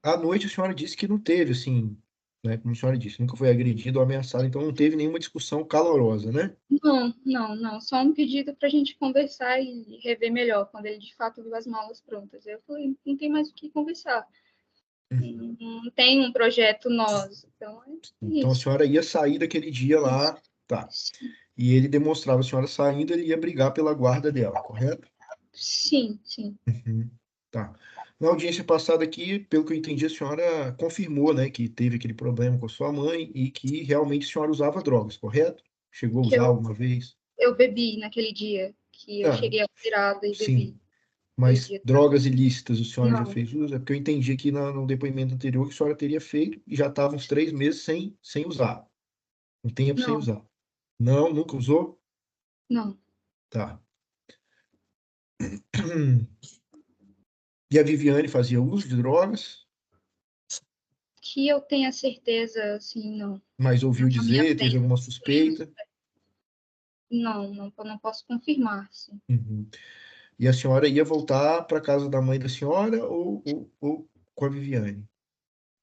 À noite, a senhora disse que não teve, assim, né? Como a senhora disse, nunca foi agredido ou ameaçado, então não teve nenhuma discussão calorosa, né? Não, não, não. Só um pedido para a gente conversar e rever melhor, quando ele de fato viu as malas prontas. Eu falei, não tem mais o que conversar. Não tem um projeto nós. Então, é Então a isso. senhora ia sair daquele dia lá, tá? E ele demonstrava a senhora saindo, ele ia brigar pela guarda dela, correto? Sim, sim. Uhum, tá. Na audiência passada aqui, pelo que eu entendi, a senhora confirmou, né, que teve aquele problema com a sua mãe e que realmente a senhora usava drogas, correto? Chegou a Que usar alguma vez? eu bebi naquele dia, que eu Ah, cheguei alterada e bebi. sim. Aquele Mas dia. drogas ilícitas, a senhora já Não, fez uso? É porque eu entendi aqui no depoimento anterior que a senhora teria feito e já estava uns 3 meses sem usar. Um tempo sem não, usar. Não, nunca usou? não. Tá. E a Viviane fazia uso de drogas, Que eu tenha certeza, assim, não. mas ouviu Na minha dizer, teve frente. alguma suspeita. Não posso confirmar, sim. Uhum. E a senhora ia voltar para casa da mãe da senhora ou com a Viviane?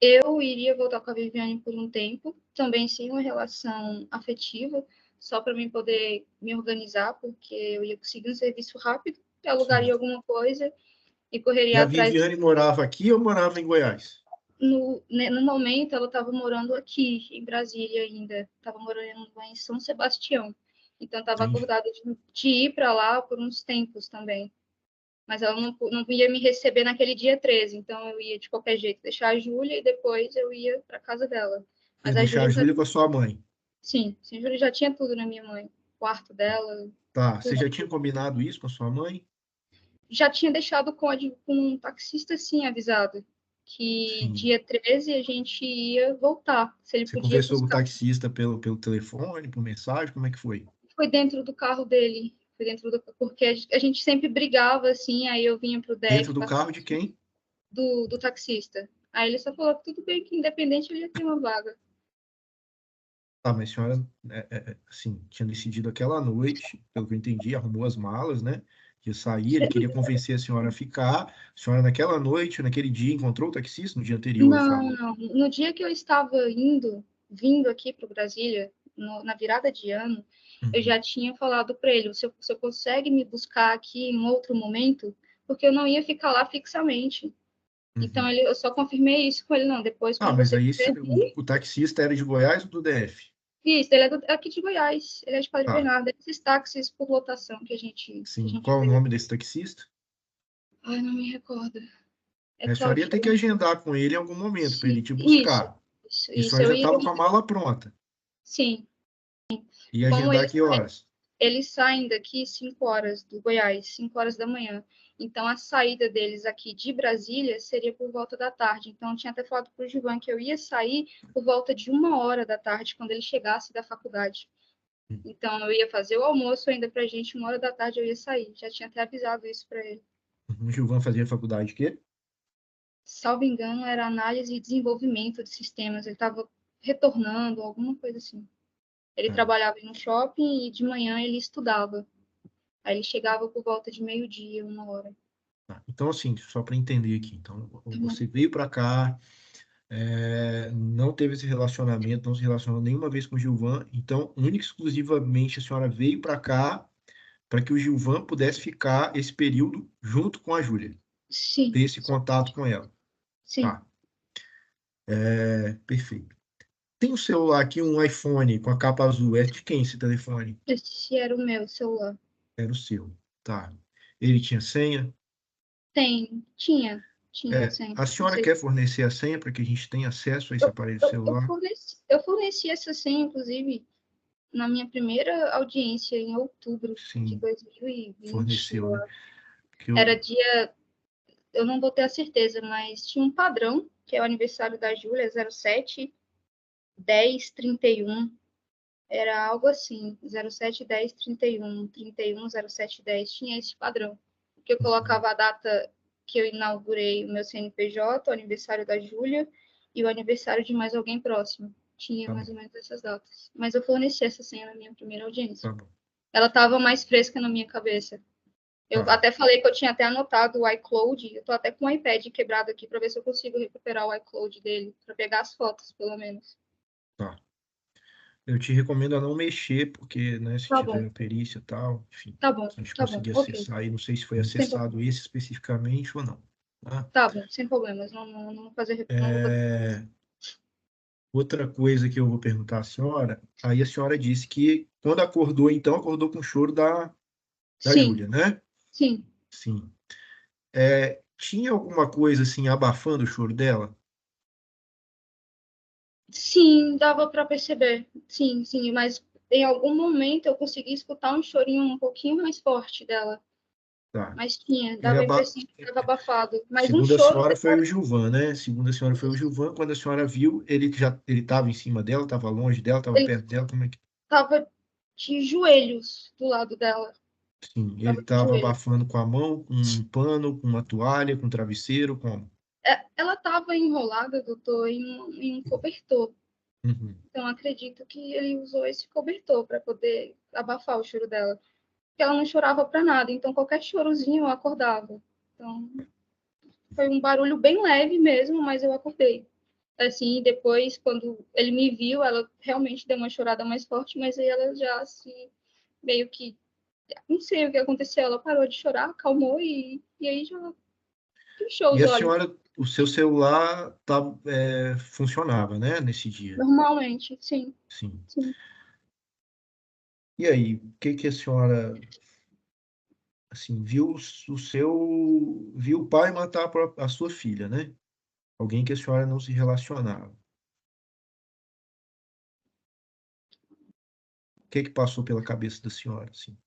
Eu iria voltar com a Viviane por um tempo, também sem uma relação afetiva, só para mim poder me organizar, porque eu ia conseguir um serviço rápido, alugaria Sim. alguma coisa e E correria a atrás. Viviane morava aqui ou morava em Goiás? No momento, ela estava morando aqui, em Brasília ainda, estava morando lá em São Sebastião. Então, estava Entendi. acordada de ir para lá por uns tempos também. Mas ela não ia me receber naquele dia 13, então eu ia de qualquer jeito deixar a Júlia e depois eu ia para casa dela. Ia Mas a deixar a Júlia já, Júlia com a sua mãe. sim, a Júlia já tinha tudo na minha mãe, o quarto dela, Tá. Você tudo. já tinha combinado isso com a sua mãe? Já tinha deixado o código com um taxista, sim, avisado, que Sim. dia 13 a gente ia voltar, se ele Você podia conversou com o buscar. taxista pelo telefone, por mensagem? Como é que foi? Foi dentro do carro dele, porque a gente sempre brigava, assim, aí eu vinha pro Dentro DF, do carro de quem? do taxista. Aí ele só falou que tudo bem, que independente ele ia ter uma vaga. Tá, mas a senhora, assim, tinha decidido aquela noite, pelo que eu entendi, arrumou as malas, né? Que ia sair, ele queria convencer a senhora a ficar. A senhora, naquela noite, naquele dia, encontrou o taxista no dia anterior, Não, sabe? não. No dia que eu estava vindo aqui para Brasília, na virada de ano, eu Uhum. já tinha falado para ele, você consegue me buscar aqui em outro momento? Porque eu não ia ficar lá fixamente. Então, Uhum. eu só confirmei isso com ele, não. Depois, quando Mas você aí quiser vir, o taxista era de Goiás ou do DF? isso, ele é aqui de Goiás, ele é de Padre Tá, Bernardo, esses táxis por lotação que a gente sim. Qual é o vê. nome desse taxista? Ai, não me recordo. É A senhora ia ter que Claudinho. agendar com ele em algum momento para ele Sim, te isso, buscar. isso, E a isso. senhora Eu já ia, estava com a mala pronta. sim. Ia Como agendar que horas? eles saem daqui 5 horas do Goiás, 5 horas da manhã. Então, a saída deles aqui de Brasília seria por volta da tarde. Então, eu tinha até falado para o Gilvan que eu ia sair por volta de 1 hora da tarde, quando ele chegasse da faculdade. Então, eu ia fazer o almoço ainda para a gente, 1 hora da tarde eu ia sair. Já tinha até avisado isso para ele. O Gilvan fazia faculdade de quê? Salvo engano, era análise e desenvolvimento de sistemas. Ele estava retornando, alguma coisa assim. Ele Ah, trabalhava em um shopping e de manhã ele estudava. Aí ele chegava por volta de 12h, 1 hora. tá. Então, assim, só para entender aqui. Então, Tá bom. você veio para cá, não teve esse relacionamento, não se relacionou nenhuma vez com o Gilvan. Então, única e exclusivamente a senhora veio para cá para que o Gilvan pudesse ficar esse período junto com a Júlia, ter Sim, esse contato com ela. sim. Tá, perfeito. Tem um celular aqui, um iPhone com a capa azul. É de quem esse telefone? Esse era o meu celular. Era o seu. Tá. Ele tinha senha? Tinha, sim. A Não senhora sei. quer fornecer a senha para que a gente tenha acesso a esse aparelho celular? Eu forneci essa senha, inclusive, na minha primeira audiência, em outubro de Sim, 2020. forneceu, né? Que Era eu, dia, eu não vou ter a certeza, mas tinha um padrão, que é o aniversário da Júlia, 07 10 31. Era algo assim, 07 10 31, 31 07 10, tinha esse padrão. Que eu colocava a data que eu inaugurei o meu CNPJ, o aniversário da Júlia e o aniversário de mais alguém próximo. Tinha tá mais bom, ou menos essas datas. Mas eu forneci essa senha na minha primeira audiência. tá bom. Ela estava mais fresca na minha cabeça. Eu Tá. até falei que eu tinha até anotado o iCloud. Eu tô até com o iPad quebrado aqui para ver se eu consigo recuperar o iCloud dele, para pegar as fotos, pelo menos. Tá. Eu te recomendo a não mexer, porque, né, se Tá bom, tiver perícia e tal, enfim, tá bom, se a gente tá bom, conseguir ok. acessar aí, não sei se foi Sem problema. acessado esse especificamente ou não. Tá? Tá bom, sem problemas. Não vou fazer. Não vou fazer. Outra coisa que eu vou perguntar à senhora, aí a senhora disse que quando acordou, então, acordou com o choro da Sim, Júlia, né? sim. Sim. Tinha alguma coisa assim abafando o choro dela? Sim, dava para perceber. Sim, sim, mas em algum momento eu consegui escutar um chorinho um pouquinho mais forte dela. Tá. Mas tinha, Ele dava a impressão que estava abafado. Mas um Segundo a choro senhora, foi o Gilvan, né? Segundo a senhora, foi o Gilvan. Quando a senhora viu, ele estava em cima dela, estava longe dela, estava ele perto dela, como é que... estava de joelhos do lado dela. Sim, ele Estava de estava joelhos. abafando com a mão, com um pano, com uma toalha, com um travesseiro, como? Ela estava enrolada, doutor, em um cobertor. Uhum. Então, acredito que ele usou esse cobertor para poder abafar o choro dela. Porque ela não chorava para nada, então qualquer chorozinho eu acordava. Então, foi um barulho bem leve mesmo, mas eu acordei. Assim, depois, quando ele me viu, ela realmente deu uma chorada mais forte, mas aí ela já se meio que, não sei o que aconteceu, ela parou de chorar, acalmou e aí já fechou E os a olhos. senhora, o seu celular funcionava, né, nesse dia? Normalmente, sim, Sim. sim. E aí, o que que a senhora, assim, viu o pai matar a sua filha, né? Alguém que a senhora não se relacionava. O que que passou pela cabeça da senhora, assim?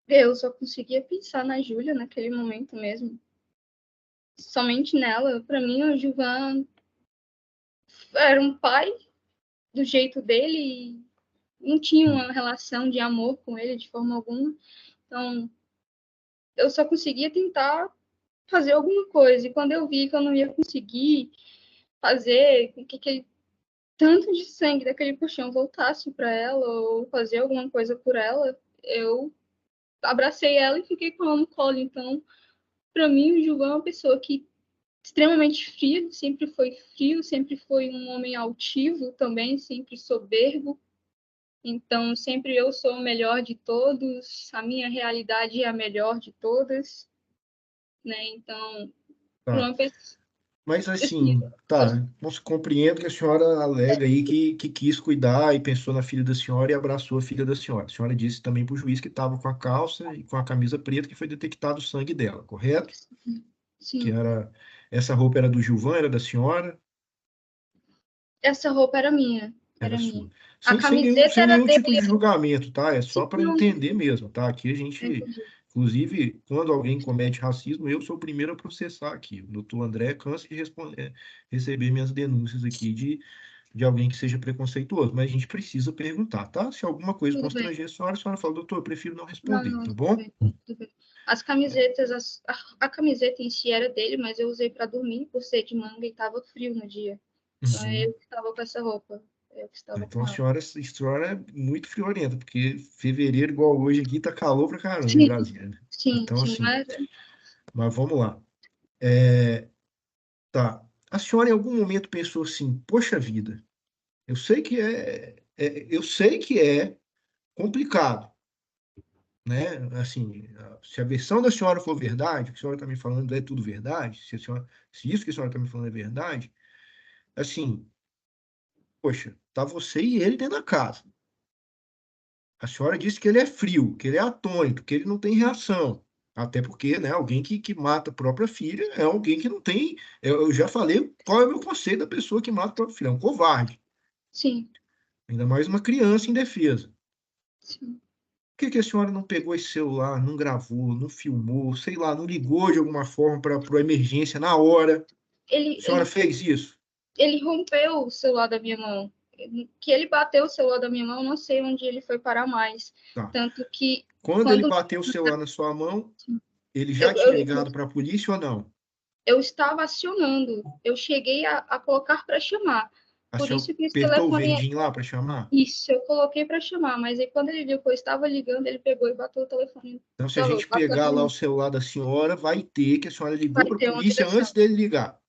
Eu só conseguia pensar na Júlia naquele momento mesmo. Somente nela. Para mim, o Gilvan era um pai do jeito dele e não tinha uma relação de amor com ele de forma alguma. Então, eu só conseguia tentar fazer alguma coisa. E quando eu vi que eu não ia conseguir fazer com que aquele tanto de sangue daquele puxão voltasse para ela ou fazer alguma coisa por ela, eu abracei ela e fiquei com ela no colo. Então, para mim, o Gilvan é uma pessoa que extremamente frio, sempre foi um homem altivo também, sempre soberbo. Então, sempre eu sou o melhor de todos, a minha realidade é a melhor de todas, né? Então, para Tá. uma pessoa... Mas assim, tá, nós compreendo que a senhora alega aí que quis cuidar e pensou na filha da senhora e abraçou a filha da senhora. A senhora disse também para o juiz que estava com a calça e com a camisa preta que foi detectado o sangue dela, correto? Que Sim, era, essa roupa era do Gilvan, era da senhora, essa roupa era minha, era era sua. minha. A Sem nenhum, camiseta sem era nenhum tipo de dele. julgamento, tá? É Sim, só para não, entender mesmo, tá? Aqui a gente, entendi. inclusive, quando alguém comete racismo, eu sou o primeiro a processar aqui. O doutor André cansa de responder, receber minhas denúncias aqui de alguém que seja preconceituoso, mas a gente precisa perguntar, tá? Se alguma coisa Tudo bem. constranger a senhora fala, doutor, eu prefiro não Não, responder, não, tá tudo bom? bem, tudo bem. As camisetas, a camiseta em si era dele, mas eu usei para dormir por ser de manga e estava frio no dia. Então Uhum. eu que estava com essa roupa, eu que estava Então com ela. a senhora é muito friorenta, porque fevereiro, igual hoje aqui, tá calor pra caramba em Sim, Brasília, né? sim, Então, sim, assim, mas vamos lá. Tá. A senhora em algum momento pensou assim, poxa vida, eu sei que eu sei que é complicado, né? Assim, se a versão da senhora for verdade, o que a senhora está me falando é tudo verdade, se isso que a senhora está me falando é verdade, assim, poxa, tá você e ele dentro da casa. A senhora disse que ele é frio, que ele é atônito, que ele não tem reação. Até porque, né, alguém que mata a própria filha é alguém que não tem. Eu já falei qual é o meu conceito da pessoa que mata a própria filha, é um covarde. sim, Ainda mais uma criança indefesa. sim. Por que a senhora não pegou esse celular, não gravou, não filmou, sei lá, não ligou de alguma forma para a emergência na hora? Ele, A senhora ele, fez isso? ele rompeu o celular da minha mão. Que ele bateu o celular da minha mão, não sei onde ele foi parar mais. Tá. Tanto que Quando ele quando bateu o celular na sua mão, ele eu, já tinha eu, ligado para a polícia ou não? eu estava acionando, eu cheguei a colocar para chamar. A Por senhora isso que esse apertou o telefone verdinho lá para chamar? Isso, eu coloquei para chamar, mas aí quando ele viu que eu estava ligando, ele pegou e bateu o telefone. Então, se a Falou, gente bateu pegar em lá o mim. celular da senhora, vai ter que a senhora Vai ligou para a ter uma polícia ligação. antes dele ligar.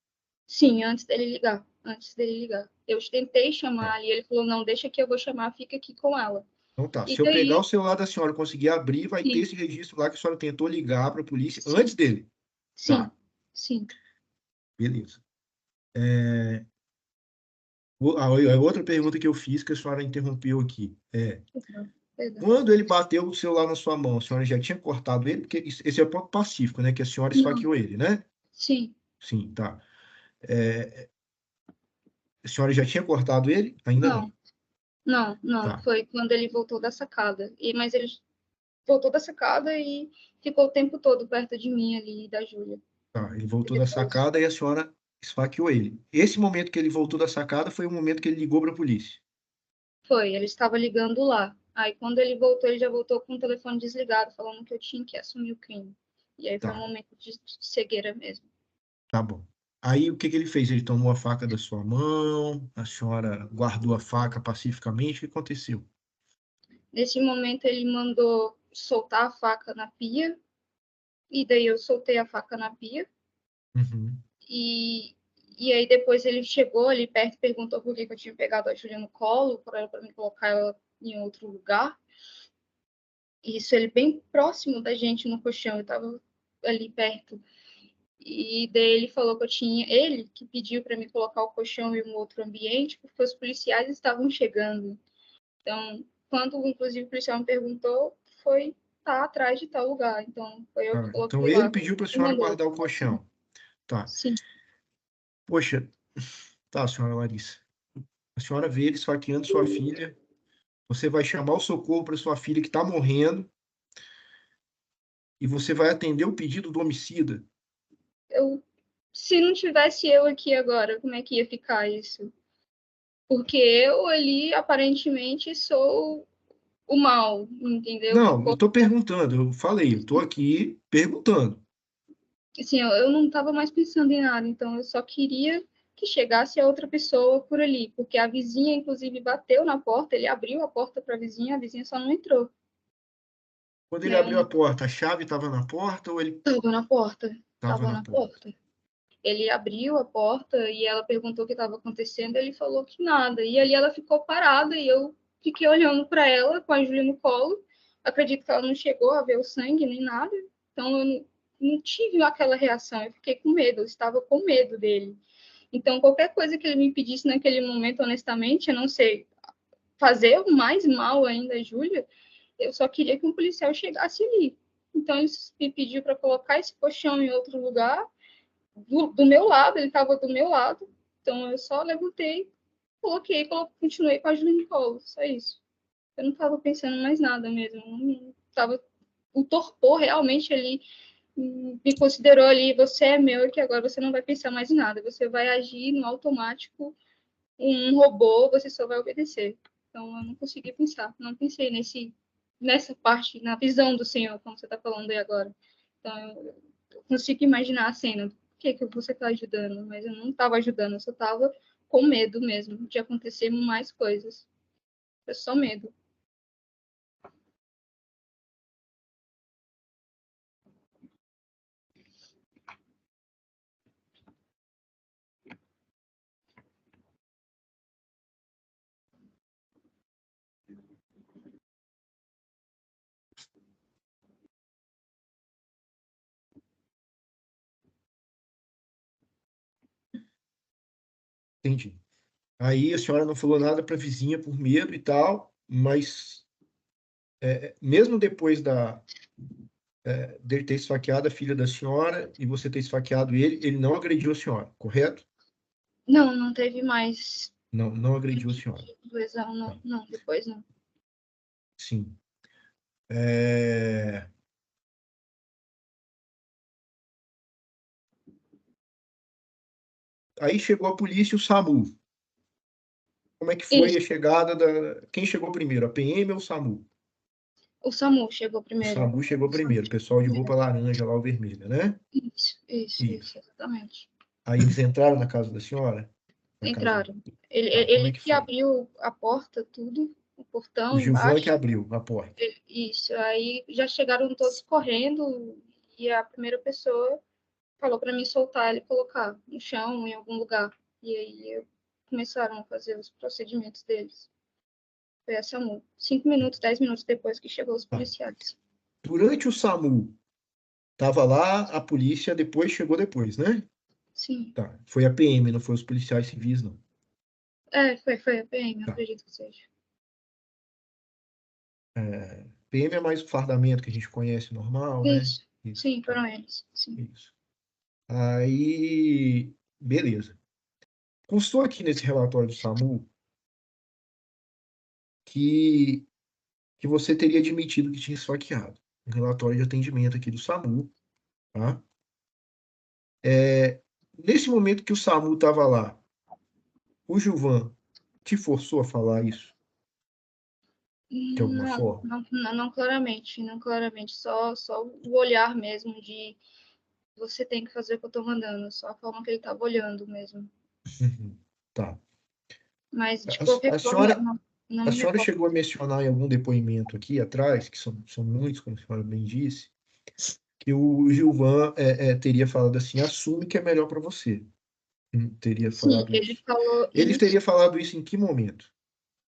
Sim, antes dele ligar. Antes dele ligar. Eu tentei chamar Tá. ali, ele falou, não, deixa que eu vou chamar, fica aqui com ela. Então tá. E Se eu pegar daí, o celular da senhora e conseguir abrir, vai ter sim, esse registro lá que a senhora tentou ligar para a polícia sim, antes dele. sim, Tá, sim. beleza. A outra pergunta que eu fiz, que a senhora interrompeu aqui, Perdão, perdão. quando ele bateu o celular na sua mão, a senhora já tinha cortado ele? Porque esse é o ponto pacífico, né? Que a senhora Não, esfaqueou ele, né? sim, Sim, tá. É, a senhora já tinha cortado ele? Ainda não. não, não, não. Tá, Foi quando ele voltou da sacada. Mas ele voltou da sacada e ficou o tempo todo perto de mim ali, da Júlia. tá. Ele E voltou da depois sacada e a senhora esfaqueou ele. Esse momento que ele voltou da sacada foi o momento que ele ligou para a polícia. foi, ele estava ligando lá. Aí quando ele voltou, ele já voltou com o telefone desligado, falando que eu tinha que assumir o crime. E aí foi um Tá, momento de cegueira mesmo. tá bom. Aí o que que ele fez? Ele tomou a faca da sua mão, a senhora guardou a faca pacificamente, o que aconteceu? Nesse momento ele mandou soltar a faca na pia, e daí eu soltei a faca na pia, Uhum. e, e aí depois ele chegou ali perto e perguntou por que eu tinha pegado a Júlia no colo, para me colocar ela em outro lugar. Isso ele bem próximo da gente no colchão, eu estava ali perto. E daí ele falou que eu tinha, ele que pediu para me colocar o colchão em um outro ambiente, porque os policiais estavam chegando. Então, quando inclusive o policial me perguntou, foi tá atrás de tal lugar. Então, foi eu que Tá, então coloquei ele lá. pediu para a E senhora mandou. guardar o colchão. Tá. Sim, Poxa, tá, senhora Larissa. A senhora vê ele esfaqueando sua filha. Você vai chamar o socorro para sua filha que está morrendo e você vai atender o pedido do homicida. eu, se não tivesse eu aqui agora, como é que ia ficar isso? Porque eu ali aparentemente sou o mal, entendeu? Que Não, eu estou perguntando. Eu falei, eu estou aqui perguntando. assim, eu não estava mais pensando em nada, então eu só queria que chegasse a outra pessoa por ali, porque a vizinha, inclusive, bateu na porta, ele abriu a porta para a vizinha só não entrou, Quando ele né? abriu a porta, a chave estava na porta ou ele Estava na porta, estava estava na na porta? porta. Ele abriu a porta e ela perguntou o que estava acontecendo, ele falou que nada, e ali ela ficou parada e eu fiquei olhando para ela com a Júlia no colo. Acredito que ela não chegou a ver o sangue nem nada, então eu não tive aquela reação. Eu fiquei com medo, eu estava com medo dele. Então, qualquer coisa que ele me pedisse naquele momento, honestamente, a não ser fazer mais mal ainda a Júlia, eu só queria que um policial chegasse ali. Então, ele me pediu para colocar esse colchão em outro lugar, do meu lado, ele estava do meu lado. Então, eu só levantei, coloquei, continuei com a Júlia no colo, só isso. Eu não estava pensando mais nada mesmo. Não tava, o torpor realmente ali me considerou ali, você é meu, que agora você não vai pensar mais em nada, você vai agir no automático, um robô, você só vai obedecer. Então, eu não consegui pensar, não pensei nessa parte, na visão do Senhor, como você está falando aí agora. Então, eu consigo imaginar a cena, por que você está ajudando? Mas eu não estava ajudando, eu só estava com medo mesmo de acontecer mais coisas. É só medo. Entendi. Aí a senhora não falou nada para a vizinha por medo e tal, mas mesmo depois dele ter esfaqueado a filha da senhora e você ter esfaqueado ele não agrediu a senhora, correto? Não, não teve mais. Não, não agrediu a senhora. Lesão, não, não, depois não. Sim. Aí chegou a polícia e o SAMU. Como é que foi Isso, a chegada da... Quem chegou primeiro, a PM ou o SAMU? o SAMU chegou O primeiro. SAMU chegou primeiro, o pessoal de roupa laranja lá, o vermelho, né? Isso, Isso. exatamente. Aí eles entraram na casa da senhora? Na casa... Entraram. Ele, Tá, como é ele que que foi? abriu a porta, tudo, o O portão Gilvan que embaixo. abriu a porta. Isso, aí já chegaram todos correndo e a primeira pessoa falou para mim soltar ele e colocar no chão, em algum lugar. E aí começaram a fazer os procedimentos deles. Foi a SAMU. 5 minutos, 10 minutos depois que chegou os Tá. policiais. Durante o SAMU, tava lá, a polícia chegou depois, né? Sim. Tá. Foi a PM, não foi os policiais civis, não. Foi a PM, eu Tá. acredito que seja. PM é mais o fardamento que a gente conhece normal, né? Isso. Isso. Sim, foram eles. Sim. Isso. Aí, beleza. Constou aqui nesse relatório do SAMU que você teria admitido que tinha esfaqueado. Um relatório de atendimento aqui do SAMU, tá? Nesse momento que o SAMU estava lá, o Gilvan te forçou a falar isso de alguma Não, forma? não claramente, não claramente. Só o olhar mesmo de você tem que fazer o que eu tô mandando. Só a forma que ele tava olhando mesmo. Uhum. Tá. Mas, de A qualquer forma, senhora, não a me senhora recordo. chegou a mencionar em algum depoimento aqui atrás, que são muitos, como a senhora bem disse, que o Gilvan teria falado assim, assume que é melhor para você. Teria Sim, falado ele isso. falou Ele isso teria falado isso em que momento?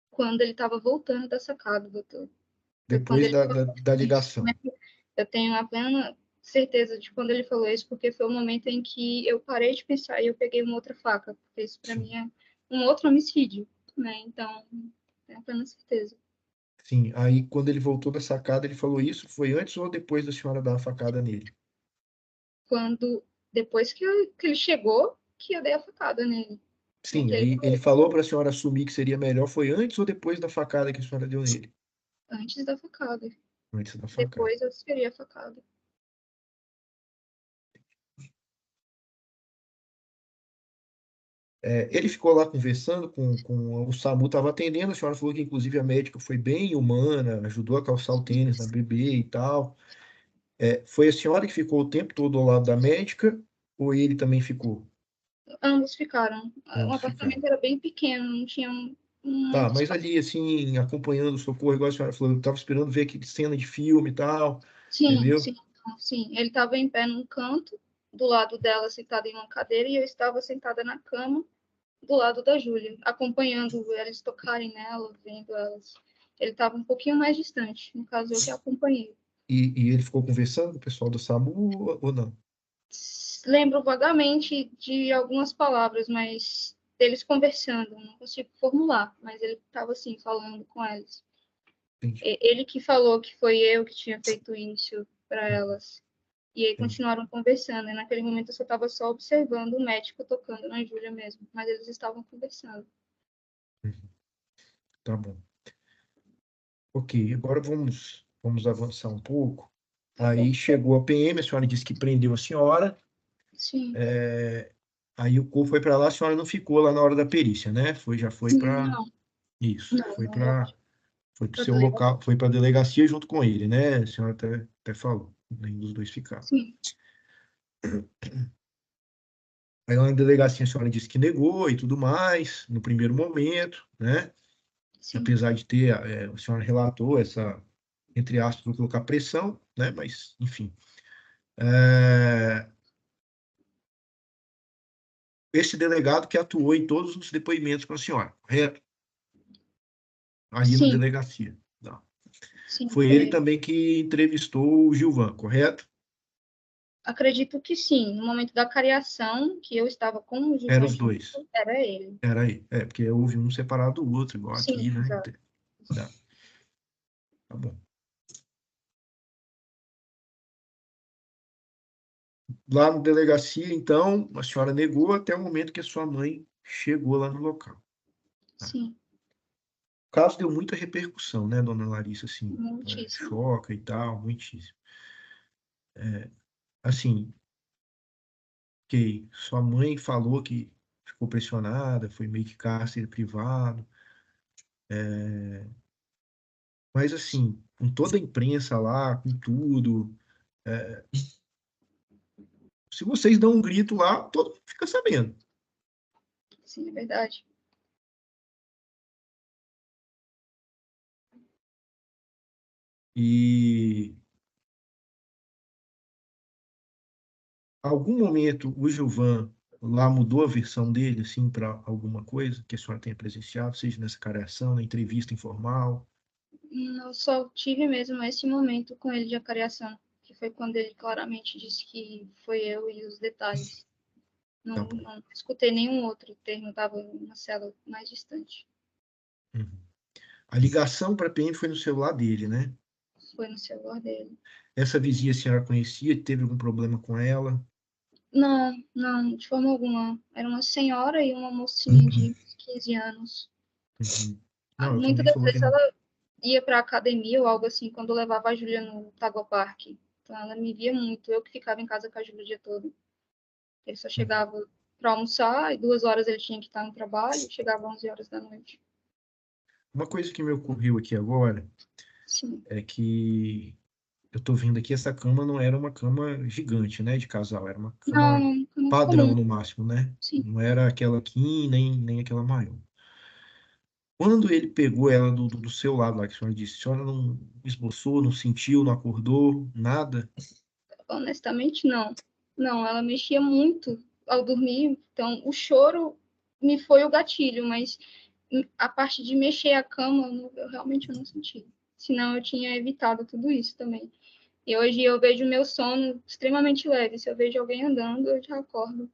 quando ele tava voltando da sacada, doutor. Foi quando Depois ele da falou isso. ligação. Eu tenho a plena certeza de quando ele falou isso, porque foi o momento em que eu parei de pensar e eu peguei uma outra faca, porque isso para mim Sim. é um outro homicídio, né? Então, tenho a plena certeza. Sim. Aí, quando ele voltou da sacada, ele falou isso, foi antes ou depois da senhora dar a facada nele? Depois que ele chegou, que eu dei a facada nele. Sim, Porque ele aí ele falou, falou para a senhora assumir que seria melhor, foi antes ou depois da facada que a senhora deu nele? antes da facada. Antes da facada. Depois eu seria a facada. Ele ficou lá conversando com o SAMU, estava atendendo, a senhora falou que inclusive a médica foi bem humana, ajudou a calçar o tênis na bebê e tal. Foi a senhora que ficou o tempo todo ao lado da médica ou ele também ficou? Ambos ficaram. O Ambos ficaram. apartamento era bem pequeno, não tinha Tá, muito mas espaço. ali, assim, acompanhando o socorro, igual a senhora falou, eu estava esperando ver aquele cena de filme e tal, Sim, entendeu? sim, sim. Ele estava em pé num canto, do lado dela sentada em uma cadeira, e eu estava sentada na cama, do lado da Júlia, acompanhando eles tocarem nela, vendo elas. Ele estava um pouquinho mais distante, no caso eu que acompanhei. E ele ficou conversando com o pessoal do SAMU ou não? Lembro vagamente de algumas palavras, mas deles conversando, não consigo formular, mas ele estava assim, falando com elas. Entendi. Ele que falou que foi eu que tinha feito isso para elas. E aí continuaram conversando, e naquele momento eu só estava só observando o médico tocando na Júlia mesmo, mas eles estavam conversando. Tá bom. Ok, agora vamos avançar um pouco. Aí chegou a PM, a senhora disse que prendeu a senhora. Sim. Aí o corpo foi para lá, a senhora não ficou lá na hora da perícia, né? Já foi para Não, isso, não, foi não, para o pra seu delegacia. local, foi para a delegacia junto com ele, né? A senhora até falou, nenhum dos dois ficaram. Sim. Aí lá na delegacia a senhora disse que negou e tudo mais, no primeiro momento, né? Sim. Apesar de ter, a senhora relatou essa, entre aspas, vou colocar pressão, né? Mas, enfim. Esse delegado que atuou em todos os depoimentos com a senhora, correto? Aí na Sim. delegacia. Não. Sim, Foi ele também que entrevistou o Gilvan, correto? Acredito que sim. No momento da cariação, que eu estava com o Gilvan, Eram os dois. era ele. Era ele. Porque houve um separado do outro, igual Sim, aqui, né? exato. Tá bom. Lá na delegacia, então, a senhora negou até o momento que a sua mãe chegou lá no local. Sim. O caso deu muita repercussão, né, dona Larissa? Assim, Muitíssimo. choca e tal, muitíssimo. Assim, que sua mãe falou que ficou pressionada, foi meio que cárcere privado. Mas, assim, com toda a imprensa lá, com tudo, se vocês dão um grito lá, todo mundo fica sabendo. Sim, é verdade. E algum momento o Gilvan lá mudou a versão dele, assim, para alguma coisa que a senhora tenha presenciado, seja nessa cariação, na entrevista informal? Eu só tive mesmo esse momento com ele de acariação, que foi quando ele claramente disse que foi eu e os detalhes. Tá Não, bom. não escutei nenhum outro termo, estava na cela mais distante. Uhum. A ligação para a PM foi no celular dele, né? Foi no celular dele. Essa vizinha a senhora conhecia? Teve algum problema com ela? Não, não, de forma alguma. Era uma senhora e uma mocinha de 15 anos. Uhum. Não, eu Muitas também das falou que vezes não. ela ia para academia ou algo assim, quando eu levava a Júlia no Tagua Park. Então ela me via muito. Eu que ficava em casa com a Júlia o dia todo. Ele só chegava para almoçar, e 2 horas ele tinha que estar no trabalho, chegava às 11 horas da noite. Uma coisa que me ocorreu aqui agora Sim. é que eu tô vendo aqui, essa cama não era uma cama gigante, né, de casal, era uma cama Não padrão comum. no máximo, né? Sim. Não era aquela king, nem aquela maior. Quando ele pegou ela do seu lado lá, que a senhora disse, a senhora não esboçou, não sentiu, não acordou, nada? Honestamente, não. Não, ela mexia muito ao dormir, então o choro me foi o gatilho, mas a parte de mexer a cama, eu realmente não senti. Senão eu tinha evitado tudo isso também. E hoje eu vejo meu sono extremamente leve. Se eu vejo alguém andando, eu já acordo.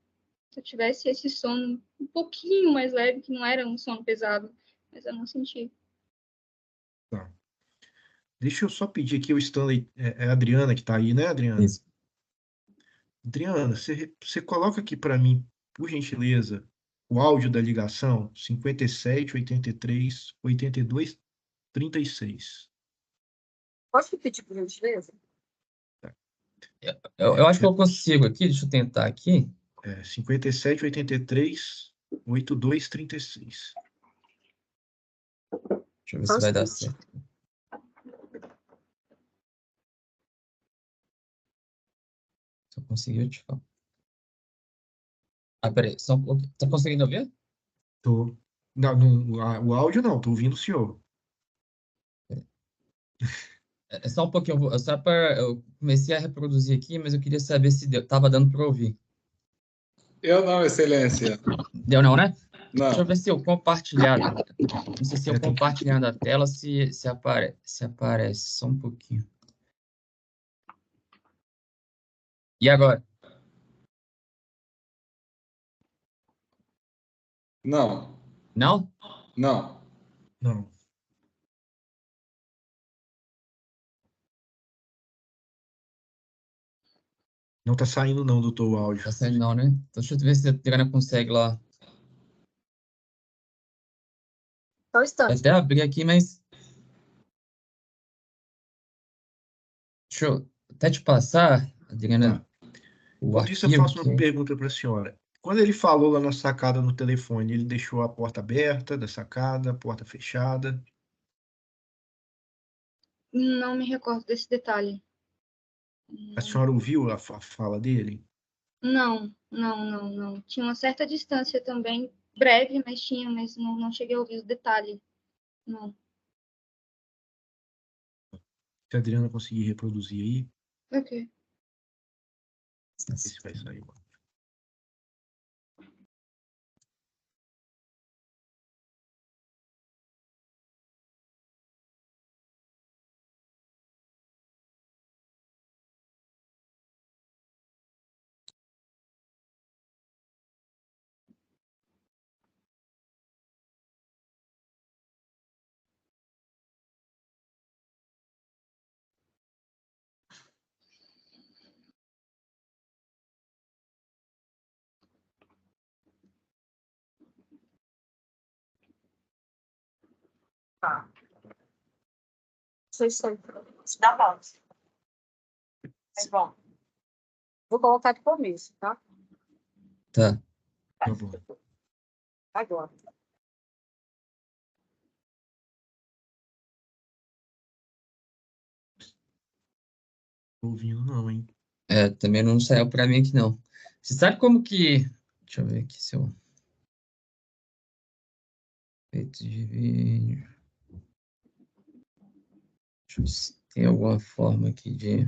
Se eu tivesse esse sono um pouquinho mais leve, que não era um sono pesado, mas eu não senti. Tá. Deixa eu só pedir aqui o Stanley, é a Adriana que está aí, né, Adriana? Isso. Adriana, você coloca aqui para mim, por gentileza, o áudio da ligação 57 83 82 36. Posso repetir, por gentileza? Eu acho que eu consigo aqui, deixa eu tentar aqui. 57 83 82 36. Deixa eu ver se vai dar certo. Se eu conseguir, eu te falo. Peraí, só um pouquinho. Tá conseguindo ouvir? Tô. Não, o áudio não, tô ouvindo o senhor. É só um pouquinho. Eu comecei a reproduzir aqui, mas eu queria saber se tava dando para ouvir. Eu não, Excelência. Deu não, né? Deixa eu Não. ver se eu compartilhar. Não sei se eu Tem que- compartilhando a tela, se aparece. Só um pouquinho. E agora? Não. Não? Não. Não. Não tá saindo não, doutor, o áudio. Tá saindo não, né? Então, deixa eu ver se a Adriana consegue lá. Só um Eu instante. até abri aqui, mas... Deixa eu até te passar, Adriana, Tá. o Enquanto isso, eu arquivo. faço uma pergunta para a senhora. Quando ele falou lá na sacada no telefone, ele deixou a porta aberta da sacada, a porta fechada? Não me recordo desse detalhe. A senhora ouviu a fala dele? Não. Tinha uma certa distância também, breve, mas tinha, mas não cheguei a ouvir o detalhe. Não. Se a Adriana conseguir reproduzir aí, Ok. ver se vai sair. Tá. Vocês são. Dá pausa. Mas bom. Vou colocar de começo, tá? Tá. Tá bom. Agora. Tô ouvindo não, hein? Também não saiu para mim aqui, não. Você sabe como que... Deixa eu ver aqui se eu... Efeitos de vídeo... Deixa eu ver se tem alguma forma aqui de...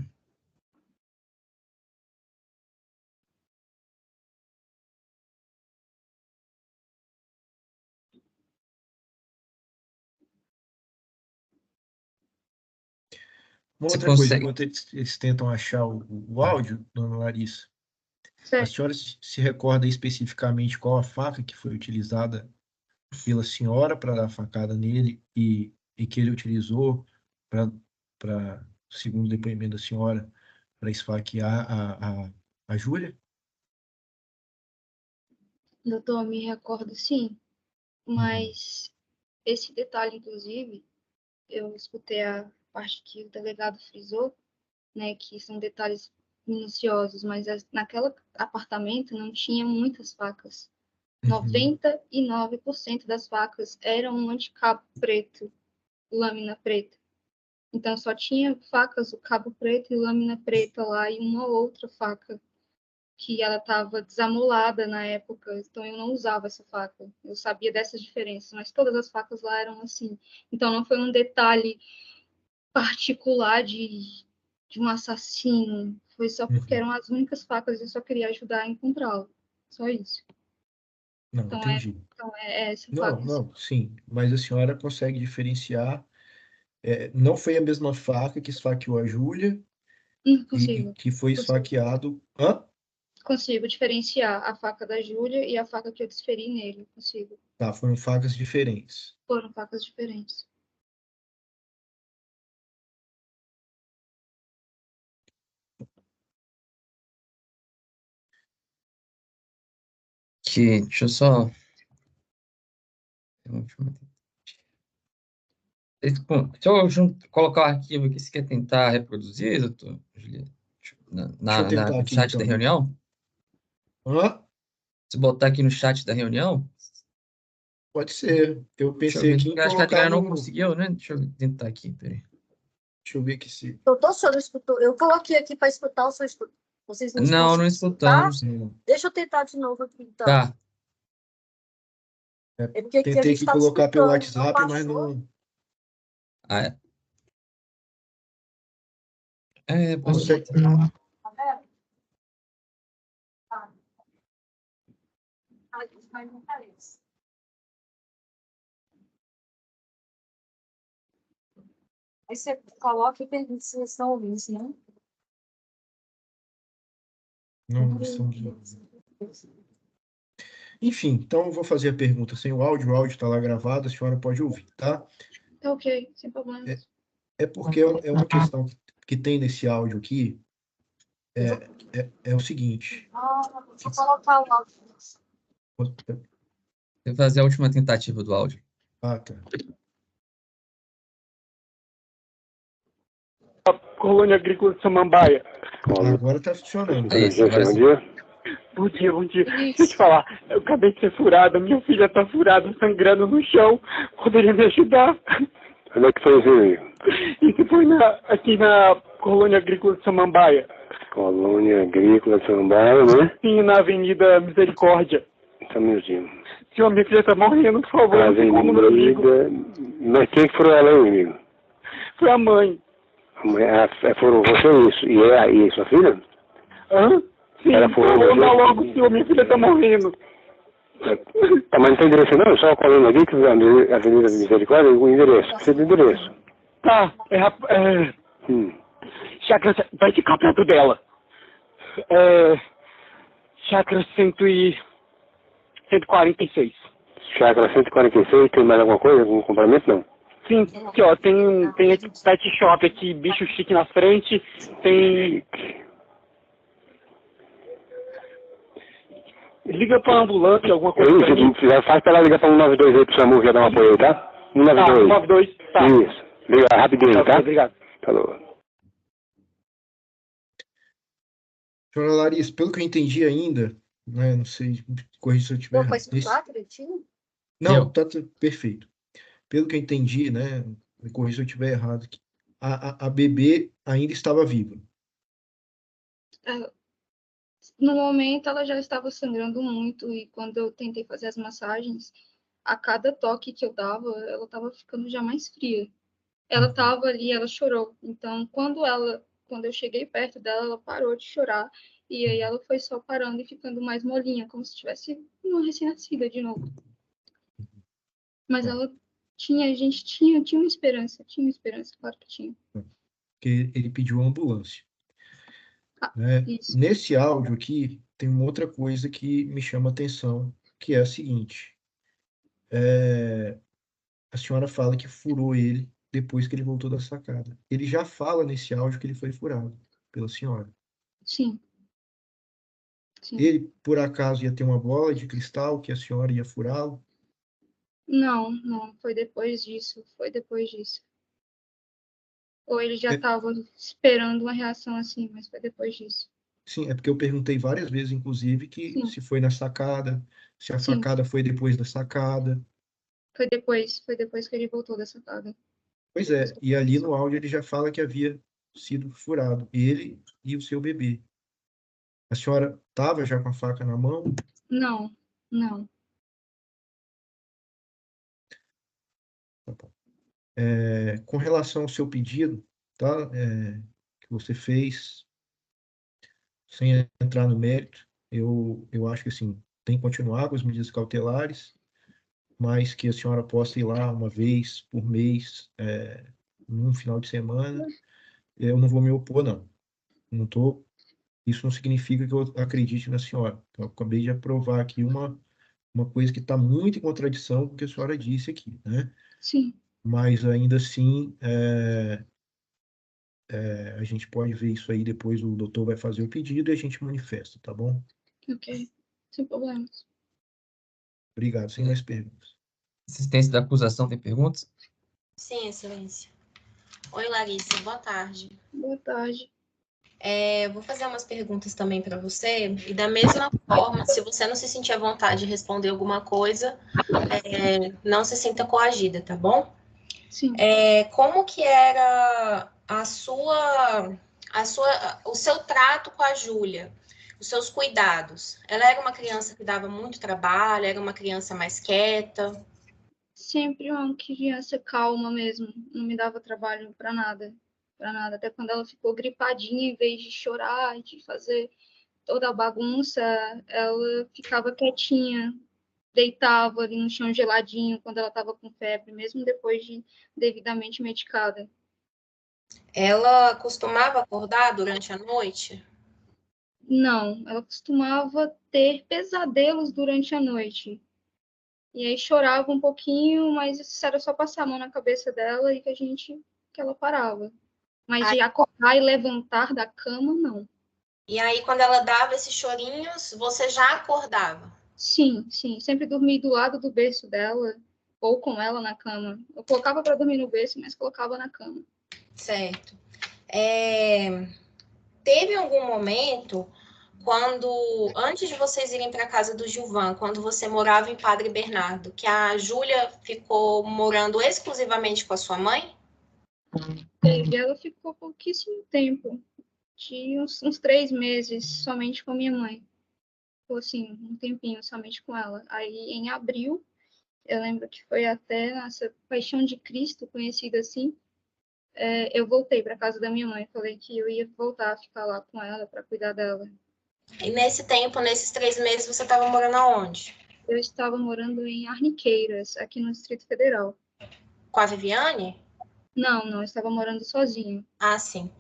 Uma Você outra coisa, consegue... enquanto eles tentam achar o áudio, dona Larissa, a Certo. senhora se recorda especificamente qual a faca que foi utilizada pela senhora para dar a facada nele e que ele utilizou para, segundo o depoimento da senhora, para esfaquear a Júlia? Doutor, me recordo sim, mas esse detalhe, inclusive, eu escutei a parte que o delegado frisou, né, que são detalhes minuciosos, mas naquele apartamento não tinha muitas facas. 99% das facas eram anti-cabo preto, lâmina preta. Então só tinha facas, o cabo preto e lâmina preta lá, e uma outra faca que ela estava desamolada na época, então eu não usava essa faca. Eu sabia dessas diferenças, mas todas as facas lá eram assim. Então não foi um detalhe particular de um assassino, foi só porque eram as únicas facas e eu só queria ajudar a encontrá-lo. Só isso. Não, Então entendi. é essa Não, faca. não, sim, mas a senhora consegue diferenciar. Não foi a mesma faca que esfaqueou a Júlia Não e consigo. que foi esfaqueado. Hã? Consigo diferenciar a faca da Júlia e a faca que eu desferi nele. Consigo. Tá, foram facas diferentes. Foram facas diferentes. Deixa eu só... Se eu colocar o arquivo aqui, você quer tentar reproduzir, doutor Juliano? Deixa eu tentar No aqui chat da então. reunião? Hã? Se botar aqui no chat da reunião, Pode ser. Eu deixa eu pensei ver. aqui em Eu acho que a colocar Adriana não no. conseguiu, né? Deixa eu tentar aqui, peraí. Deixa eu ver aqui se. Doutor, o senhor não escutou? Eu coloquei aqui para escutar, o senhor escutou. Vocês não Não, não conseguiram escutar? escutamos. Deixa eu tentar de novo aqui, então. Tá. É porque aqui a Tentei gente aqui estava colocar pelo escutando, não WhatsApp, mas passou. não. Ah, é. Depois eu Consegue. tento. Tá vendo? Tá. Mas não parece. Aí você coloca e pergunta se vocês estão ouvindo, senão... Não estamos ouvindo. Enfim, então eu vou fazer a pergunta sem o áudio está lá gravado, a senhora pode ouvir, tá? Tá ok, sem problemas. É porque é uma questão que tem nesse áudio aqui, é o seguinte. Vou colocar o áudio. Vou fazer a última tentativa do áudio. Ah, tá. Colônia Agrícola de Samambaia. Agora tá funcionando. É isso, agora sim. Bom dia, bom dia. Deixa eu te falar, eu acabei de ser furada, minha filha tá furada, sangrando no chão. Poderia me ajudar? Onde é que foi isso aí? Isso foi aqui na Colônia Agrícola de Samambaia. Colônia Agrícola de Samambaia, né? Sim, na Avenida Misericórdia. Só um minutinho. Senhor, minha filha tá morrendo, por favor, não sei como, meu amigo. Mas quem que furou ela aí, amigo? Foi a mãe. Furou você isso? E sua filha? Hã? Sim, Ela furou anda você? logo, senhor, minha filha tá morrendo. Tá, mas não tem endereço não? Só a Colônia Agrícola, Avenida Misericórdia, o endereço. Precisa de endereço. Tá, chácara, vai ficar perto dela. Chácara 146. Chácara 146, tem mais alguma coisa? Algum complemento? Não. Sim, aqui ó, tem aqui pet shop aqui, bicho chique na frente, tem... Liga pra ambulância, alguma coisa pra mim. Já faz pra ela ligar pra 192 aí pro SAMU, já dá um apoio aí, tá? 192. 192, tá. Isso. Liga rapidinho, tá? Obrigado. Falou. Senhora Larissa, pelo que eu entendi ainda, né, não sei, corrija se eu estiver errado. Foi lá direitinho? Não, tá perfeito. Pelo que eu entendi, né, me corrija se eu estiver errado, a bebê ainda estava viva. No momento, ela já estava sangrando muito e quando eu tentei fazer as massagens, a cada toque que eu dava, ela estava ficando já mais fria. Ela estava ali, ela chorou. Então, quando eu cheguei perto dela, ela parou de chorar e aí ela foi só parando e ficando mais molinha, como se tivesse uma recém-nascida de novo. Mas a gente tinha uma esperança, claro que tinha. Porque ele pediu a ambulância. Né? Isso. Nesse áudio aqui, tem uma outra coisa que me chama a atenção, que é a seguinte. A senhora fala que furou ele depois que ele voltou da sacada. Ele já fala nesse áudio que ele foi furado pela senhora. Sim. Ele, por acaso, ia ter uma bola de cristal que a senhora ia furá-lo? Não, foi depois disso. Ou ele já estava esperando uma reação assim, mas foi depois disso. Sim, é porque eu perguntei várias vezes, inclusive, que se foi na sacada, se a facada foi depois da sacada. Foi depois que ele voltou da sacada. Pois é, e ali no áudio ele já fala que havia sido furado, ele e o seu bebê. A senhora estava já com a faca na mão? Não. Tá bom. Com relação ao seu pedido, tá? Que você fez, sem entrar no mérito, eu acho que assim, tem que continuar com as medidas cautelares, mas que a senhora possa ir lá uma vez por mês, num final de semana, eu não vou me opor, não. Isso não significa que eu acredite na senhora. Eu acabei de aprovar aqui uma coisa que está muito em contradição com o que a senhora disse aqui, né? Sim. Mas ainda assim, a gente pode ver isso aí, depois o doutor vai fazer o pedido e a gente manifesta, tá bom? Ok, sem problemas. Obrigado, sem mais perguntas. Assistência da acusação tem perguntas? Sim, excelência. Oi, Larissa, boa tarde. Boa tarde. Vou fazer umas perguntas também para você, e da mesma forma, se você não se sentir à vontade de responder alguma coisa, não se sinta coagida, tá bom? Sim. Como que era o seu trato com a Júlia? Os seus cuidados? Ela era uma criança que dava muito trabalho? Era uma criança mais quieta? Sempre uma criança calma mesmo. Não me dava trabalho para nada. Até quando ela ficou gripadinha, em vez de chorar e de fazer toda a bagunça, ela ficava quietinha, deitava ali no chão geladinho quando ela estava com febre, mesmo depois de devidamente medicada. Ela costumava acordar durante a noite? Não, ela costumava ter pesadelos durante a noite. E aí chorava um pouquinho, mas isso era só passar a mão na cabeça dela e que ela parava. Mas de acordar e levantar da cama, não. E aí, quando ela dava esses chorinhos, você já acordava? Sim, sim. Sempre dormi do lado do berço dela ou com ela na cama. Eu colocava para dormir no berço, mas colocava na cama. Certo. Teve algum momento quando, antes de vocês irem para a casa do Gilvan, quando você morava em Padre Bernardo, que a Júlia ficou morando exclusivamente com a sua mãe? E ela ficou pouquíssimo tempo. De uns 3 meses somente com a minha mãe. Ficou assim, um tempinho somente com ela. Aí em abril, eu lembro que foi até nossa Paixão de Cristo, conhecida assim, eu voltei para casa da minha mãe. Falei que eu ia voltar a ficar lá com ela para cuidar dela. E nesse tempo, nesses 3 meses, você estava morando aonde? Eu estava morando em Arniqueiras, aqui no Distrito Federal. Com a Viviane? Não, eu estava morando sozinha. Ah, sim.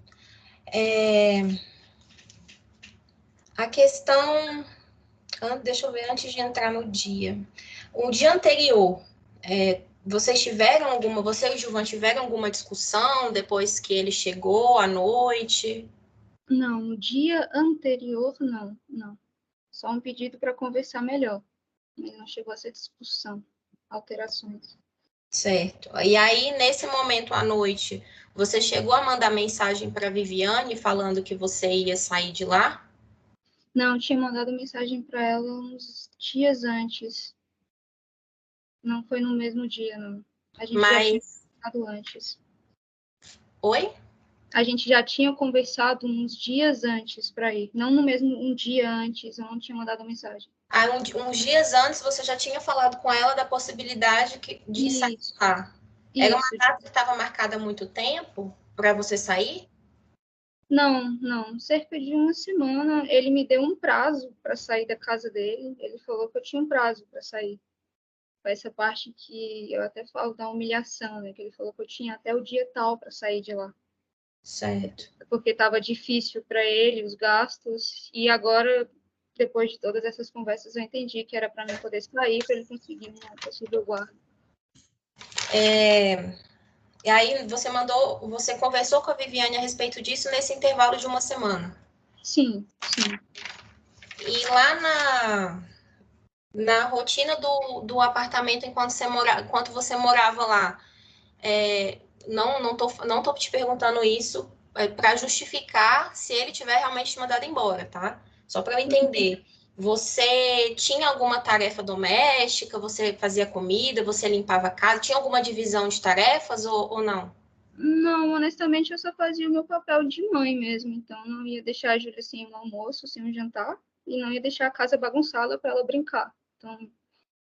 A questão... Deixa eu ver, antes de entrar no dia. O dia anterior, você e o Gilvan tiveram alguma discussão depois que ele chegou à noite? Não, no dia anterior, não. Só um pedido para conversar melhor. Mas não chegou a ser discussão, alterações. Certo. E aí, nesse momento à noite, você chegou a mandar mensagem para a Viviane falando que você ia sair de lá? Não, eu tinha mandado mensagem para ela uns dias antes. Não foi no mesmo dia, não. A gente já tinha conversado antes. Oi? A gente já tinha conversado uns dias antes para ir. Não no mesmo um dia antes, eu não tinha mandado mensagem. Aí, uns dias antes, você já tinha falado com ela da possibilidade de sair de lá. Era uma data que estava marcada há muito tempo para você sair? Não. Cerca de uma semana, ele me deu um prazo para sair da casa dele. Ele falou que eu tinha um prazo para sair. Foi essa parte que eu até falo da humilhação, né? Que ele falou que eu tinha até o dia tal para sair de lá. Certo. Porque estava difícil para ele os gastos. E agora, depois de todas essas conversas, eu entendi que era para mim poder sair, para ele conseguir uma possível guarda. E aí você conversou com a Viviane a respeito disso nesse intervalo de uma semana? Sim. E lá na rotina do apartamento enquanto você morava lá, não tô te perguntando isso para justificar se ele tiver realmente te mandado embora, tá? Só para eu entender. Você tinha alguma tarefa doméstica? Você fazia comida? Você limpava a casa? Tinha alguma divisão de tarefas ou não? Não, honestamente, eu só fazia o meu papel de mãe mesmo. Então, não ia deixar a Júlia sem um almoço, sem um jantar. E não ia deixar a casa bagunçada para ela brincar. Então, a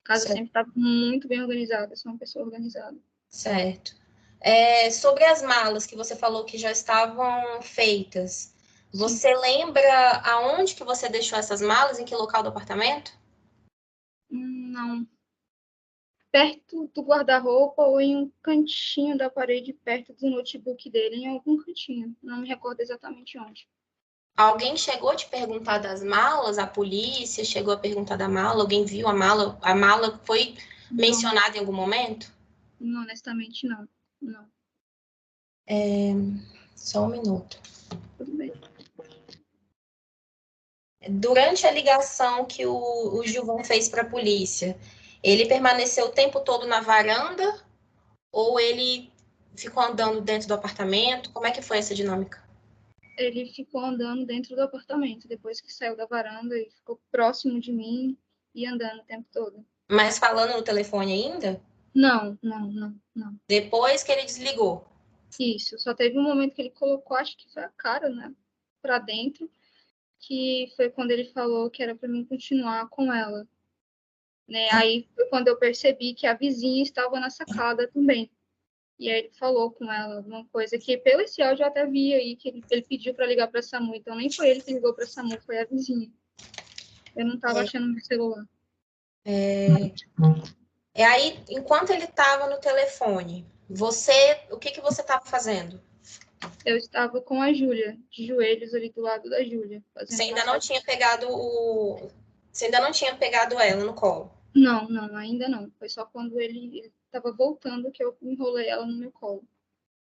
casa sempre estava muito bem organizada. Eu sou uma pessoa organizada. Certo. Sobre as malas que você falou que já estavam feitas, você lembra aonde que você deixou essas malas? Em que local do apartamento? Não. Perto do guarda-roupa ou em um cantinho da parede, perto do notebook dele, em algum cantinho. Não me recordo exatamente onde. Alguém chegou a te perguntar das malas? A polícia chegou a perguntar da mala? Alguém viu a mala? A mala foi mencionada em algum momento? Não, honestamente, não. Só um minuto. Tudo bem. Durante a ligação que o Gilvan fez para a polícia, ele permaneceu o tempo todo na varanda ou ele ficou andando dentro do apartamento? Como é que foi essa dinâmica? Ele ficou andando dentro do apartamento, depois que saiu da varanda e ficou próximo de mim e andando o tempo todo. Mas falando no telefone ainda? Não. Depois que ele desligou? Isso, só teve um momento que ele colocou, acho que foi a cara, né, pra dentro, que foi quando ele falou que era para mim continuar com ela. Né? Aí foi quando eu percebi que a vizinha estava na sacada também. E aí ele falou com ela alguma coisa que pelo esse áudio eu até vi aí, que ele pediu para ligar para a SAMU, então nem foi ele que ligou para a SAMU, foi a vizinha. Eu não estava achando meu celular. Aí, enquanto ele estava no telefone, o que você estava fazendo? Eu estava com a Júlia, de joelhos ali do lado da Júlia. Você ainda não tinha pegado Você ainda não tinha pegado ela no colo? Não, ainda não. Foi só quando ele estava voltando que eu enrolei ela no meu colo.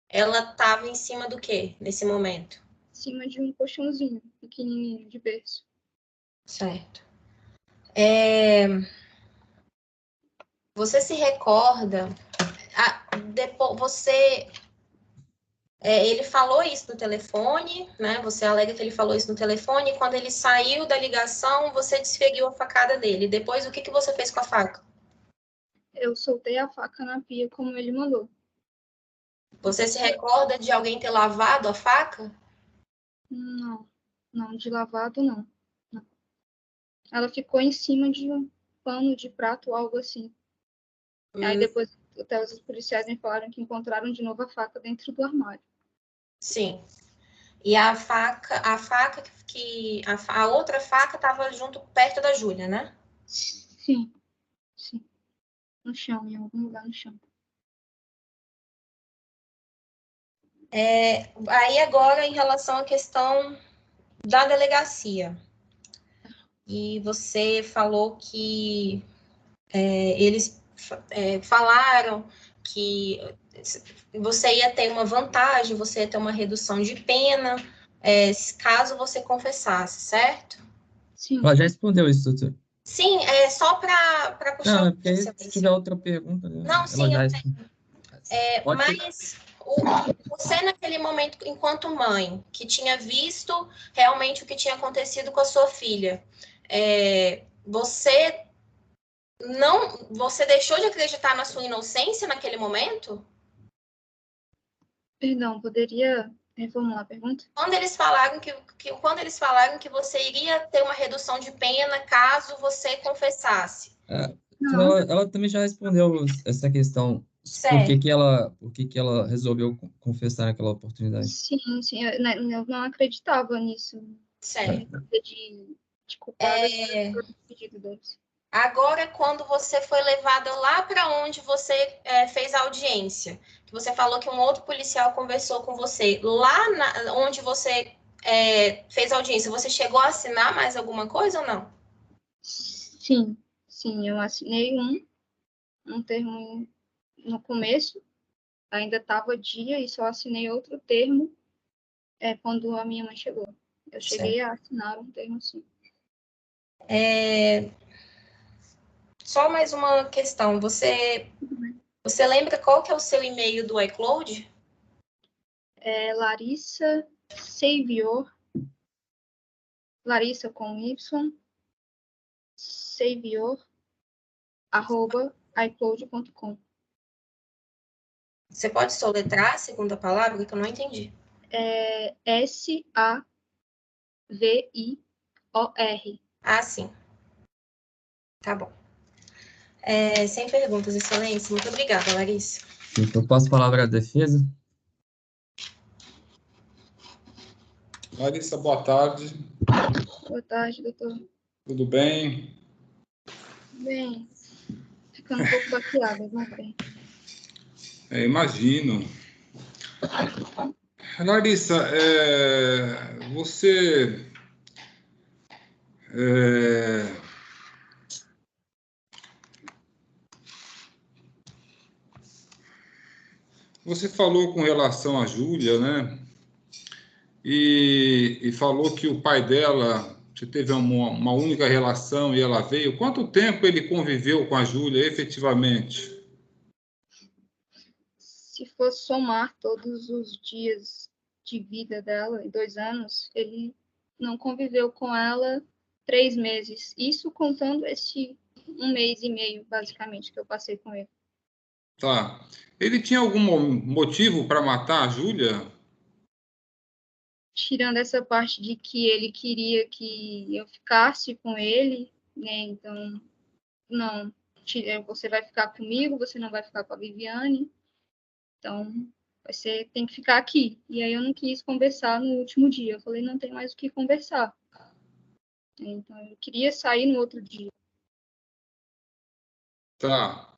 Ela estava em cima do quê, nesse momento? Em cima de um colchãozinho pequenininho de berço. Certo. Você se recorda... depois ele falou isso no telefone, né? Você alega que ele falou isso no telefone, e quando ele saiu da ligação, você desferiu a facada dele. Depois, o que você fez com a faca? Eu soltei a faca na pia como ele mandou. Você se recorda de alguém ter lavado a faca? Não, de lavado não. Ela ficou em cima de um pano de prato, algo assim. Aí depois até os policiais me falaram que encontraram de novo a faca dentro do armário. Sim. E a outra faca estava junto perto da Júlia, né? Sim. No chão, em algum lugar no chão. Aí agora, em relação à questão da delegacia. E você falou que eles falaram que você ia ter uma vantagem, você ia ter uma redução de pena, caso você confessasse, certo? Sim. Ela já respondeu isso, doutor. Sim, só para puxar Não, porque se tiver outra pergunta, né, Não, ela sim, já eu respondeu. mas você, naquele momento, enquanto mãe, que tinha visto realmente o que tinha acontecido com a sua filha, você deixou de acreditar na sua inocência naquele momento? Perdão, poderia reformular a pergunta? Quando eles falaram que você iria ter uma redução de pena caso você confessasse. Ela também já respondeu essa questão. Por que ela resolveu confessar naquela oportunidade? Sim, eu não acreditava nisso. Certo. De culpada do pedido deles. Agora, quando você foi levada lá para onde você fez a audiência, que você falou que um outro policial conversou com você, lá onde você fez a audiência, você chegou a assinar mais alguma coisa ou não? Sim, eu assinei um termo no começo, ainda estava dia, e só assinei outro termo quando a minha mãe chegou. Eu cheguei a assinar um termo, sim. Só mais uma questão. Você lembra qual que é o seu e-mail do iCloud? Larissa Savior, Larissa com Y, Savior, @icloud.com. Você pode soletrar a segunda palavra, que eu não entendi. SAVIOR. Ah, sim. Tá bom. Sem perguntas, excelência. Muito obrigada, Larissa. Então, passo a palavra à defesa. Larissa, boa tarde. Boa tarde, doutor. Tudo bem? Bem, ficando um pouco baqueada, mas bem. Imagino. Larissa, você falou com relação à Júlia, né? E falou que o pai dela, você teve uma única relação e ela veio. Quanto tempo ele conviveu com a Júlia, efetivamente? Se for somar todos os dias de vida dela, em 2 anos, ele não conviveu com ela 3 meses. Isso contando esse 1 mês e meio, basicamente, que eu passei com ele. Tá. Ele tinha algum motivo para matar a Júlia? Tirando essa parte de que ele queria que eu ficasse com ele, né? Então, não, você vai ficar comigo, você não vai ficar com a Viviane. Então, você tem que ficar aqui. E aí eu não quis conversar no último dia. Eu falei, não tem mais o que conversar. Então, eu queria sair no outro dia. Tá.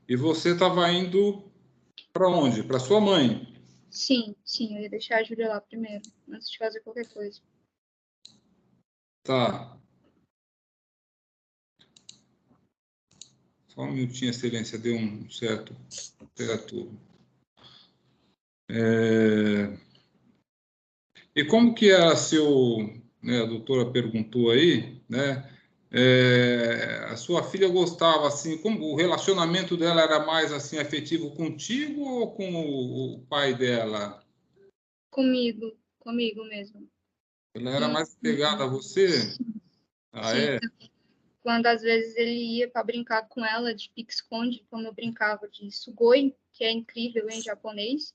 E você estava indo Para onde? Para sua mãe? Sim, eu ia deixar a Júlia lá primeiro, antes de fazer qualquer coisa. Tá. Só um minutinho, excelência, deu um certo temperatura. E como que era seu, né, a doutora perguntou aí, né? A sua filha gostava assim, como o relacionamento dela era mais assim afetivo contigo ou com o pai dela? Comigo mesmo. Ela era mais pegada a você? Ah, Sim. é? Quando às vezes ele ia para brincar com ela de pique-esconde, como eu brincava de sugoi, que é incrível em japonês,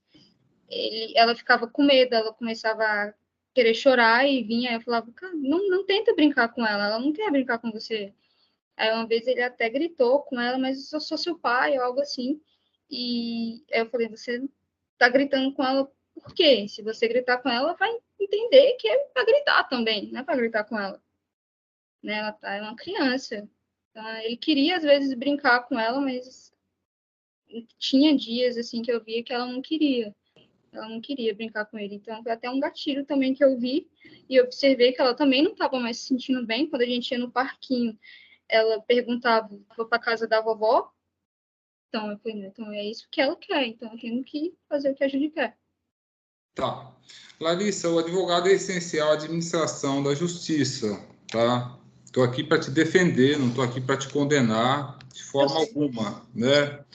ela ficava com medo, ela começava a querer chorar e vinha, eu falava, cara, não tenta brincar com ela não quer brincar com você. Aí uma vez ele até gritou com ela, mas eu sou seu pai, ou algo assim. E aí eu falei, você tá gritando com ela por quê? Se você gritar com ela, vai entender que é para gritar também, não é para gritar com ela. Né? Ela é uma criança. Então, ele queria, às vezes, brincar com ela, mas tinha dias, assim, que eu via que ela não queria. Ela não queria brincar com ele. Então, foi até um gatilho também que eu vi e observei que ela também não estava mais se sentindo bem. Quando a gente ia no parquinho, ela perguntava, vou para casa da vovó? Então, eu falei, então é isso que ela quer. Então, eu tenho que fazer o que a Júlia quer. Tá. Larissa, o advogado é essencial à administração da justiça, tá? Estou aqui para te defender, não estou aqui para te condenar de forma alguma, né?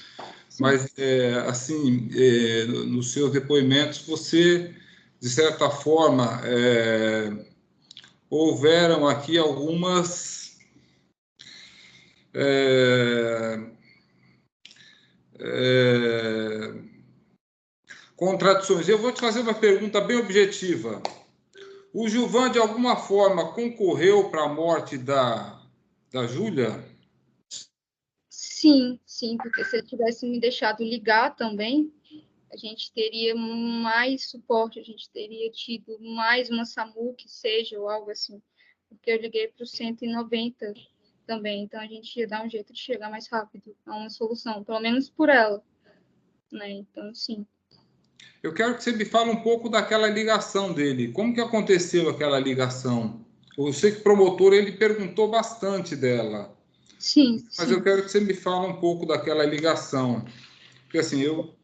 Mas, assim, nos seus depoimentos, você, de certa forma, houveram aqui algumas contradições. Eu vou te fazer uma pergunta bem objetiva. O Gilvan, de alguma forma, concorreu para a morte da Júlia? Sim, porque se ele tivesse me deixado ligar também, a gente teria mais suporte, a gente teria tido mais uma SAMU, que seja, ou algo assim. Porque eu liguei para o 190 também, então a gente ia dar um jeito de chegar mais rápido a uma solução, pelo menos por ela. Né? Então, sim. Eu quero que você me fale um pouco daquela ligação dele. Como que aconteceu aquela ligação? Eu sei que o promotor ele perguntou bastante dela. Sim. Mas eu quero que você me fale um pouco daquela ligação. Porque assim, eu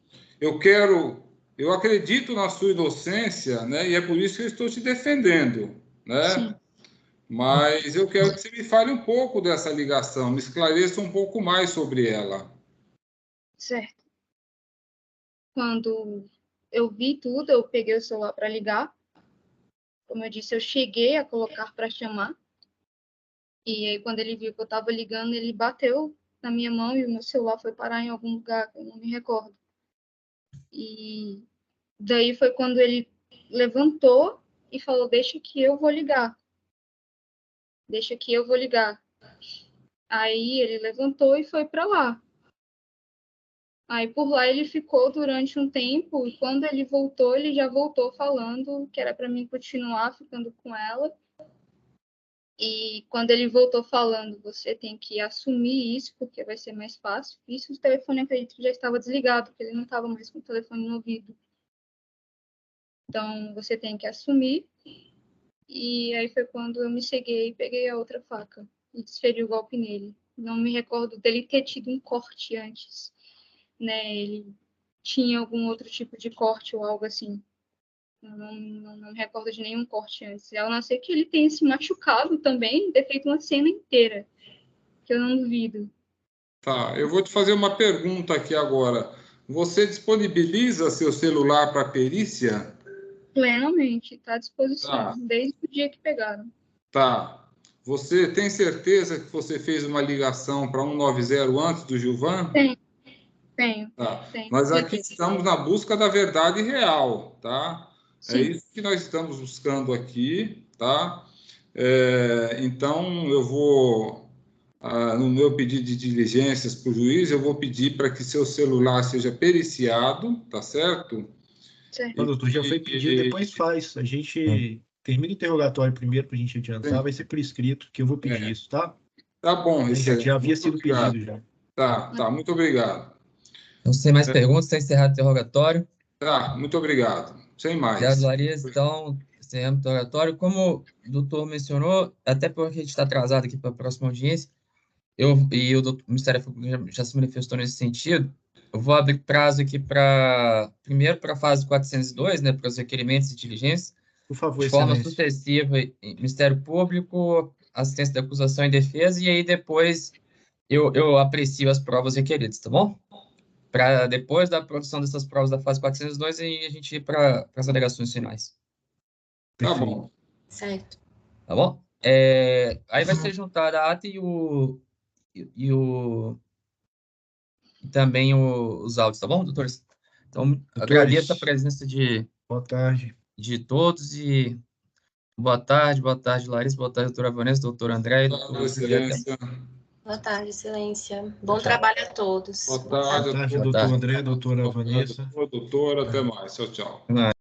acredito na sua inocência, né? E é por isso que eu estou te defendendo, né? Sim. Mas eu quero que você me fale um pouco dessa ligação, me esclareça um pouco mais sobre ela. Certo. Quando eu vi tudo, eu peguei o celular para ligar. Como eu disse, eu cheguei a colocar para chamar. E aí, quando ele viu que eu estava ligando, ele bateu na minha mão e o meu celular foi parar em algum lugar, eu não me recordo. E daí foi quando ele levantou e falou, deixa que eu vou ligar. Aí ele levantou e foi para lá. Aí por lá ele ficou durante um tempo e quando ele voltou, ele já voltou falando que era para mim continuar ficando com ela. E quando ele voltou falando, você tem que assumir isso, porque vai ser mais fácil. Isso o telefone, acredito que já estava desligado, porque ele não estava mais com o telefone no ouvido. Então, você tem que assumir. E aí foi quando eu me ceguei e peguei a outra faca e desferi o golpe nele. Não me recordo dele ter tido um corte antes, né? Ele tinha algum outro tipo de corte ou algo assim. Não me recordo de nenhum corte antes. A não ser que ele tenha se machucado também, ter feito uma cena inteira, que eu não duvido. Tá, eu vou te fazer uma pergunta aqui agora. Você disponibiliza seu celular para perícia? Plenamente, está à disposição, Tá. desde o dia que pegaram. Tá. Você tem certeza que você fez uma ligação para 190 antes do Gilvan? Tenho. Tá. Nós aqui estamos na busca da verdade real, tá? Sim. É isso que nós estamos buscando aqui, tá? Então, eu vou, no meu pedido de diligências para o juiz, eu vou pedir para que seu celular seja periciado, tá certo? Certo. Não, doutor, já foi pedido, depois faz. A gente termina o interrogatório primeiro para a gente adiantar, Sim. vai ser por escrito que eu vou pedir isso, tá? Tá bom, Já havia sido pedido já. Tá, muito obrigado. Não sem mais perguntas, está encerrado o interrogatório. Tá, muito obrigado. Sem mais. Obrigado, Larissa. Então, encerramos o interrogatório. Como o doutor mencionou, até porque a gente está atrasado aqui para a próxima audiência, o Ministério Público já se manifestou nesse sentido, eu vou abrir prazo aqui primeiro para a fase 402, né, para os requerimentos e diligências, Por favor, de forma excelência. sucessiva, Ministério Público, assistência da acusação e defesa, e aí depois eu aprecio as provas requeridas, tá bom? Para depois da aprovação dessas provas da fase 402, e a gente ir para as alegações finais. Tá Perfeito. bom. Certo. Tá bom? Aí vai ser juntada a ata e também os áudios, tá bom, doutores? Então, agradeço a presença Boa tarde. de todos e boa tarde, Larissa, boa tarde, doutora Vanessa, doutor André. Boa tarde, excelência. Boa tarde, excelência. Bom Tchau. trabalho a todos. Boa Boa tarde, tarde, Boa doutor tarde. André, doutora Vanessa. doutora. Até mais. Tchau, tchau. Até mais.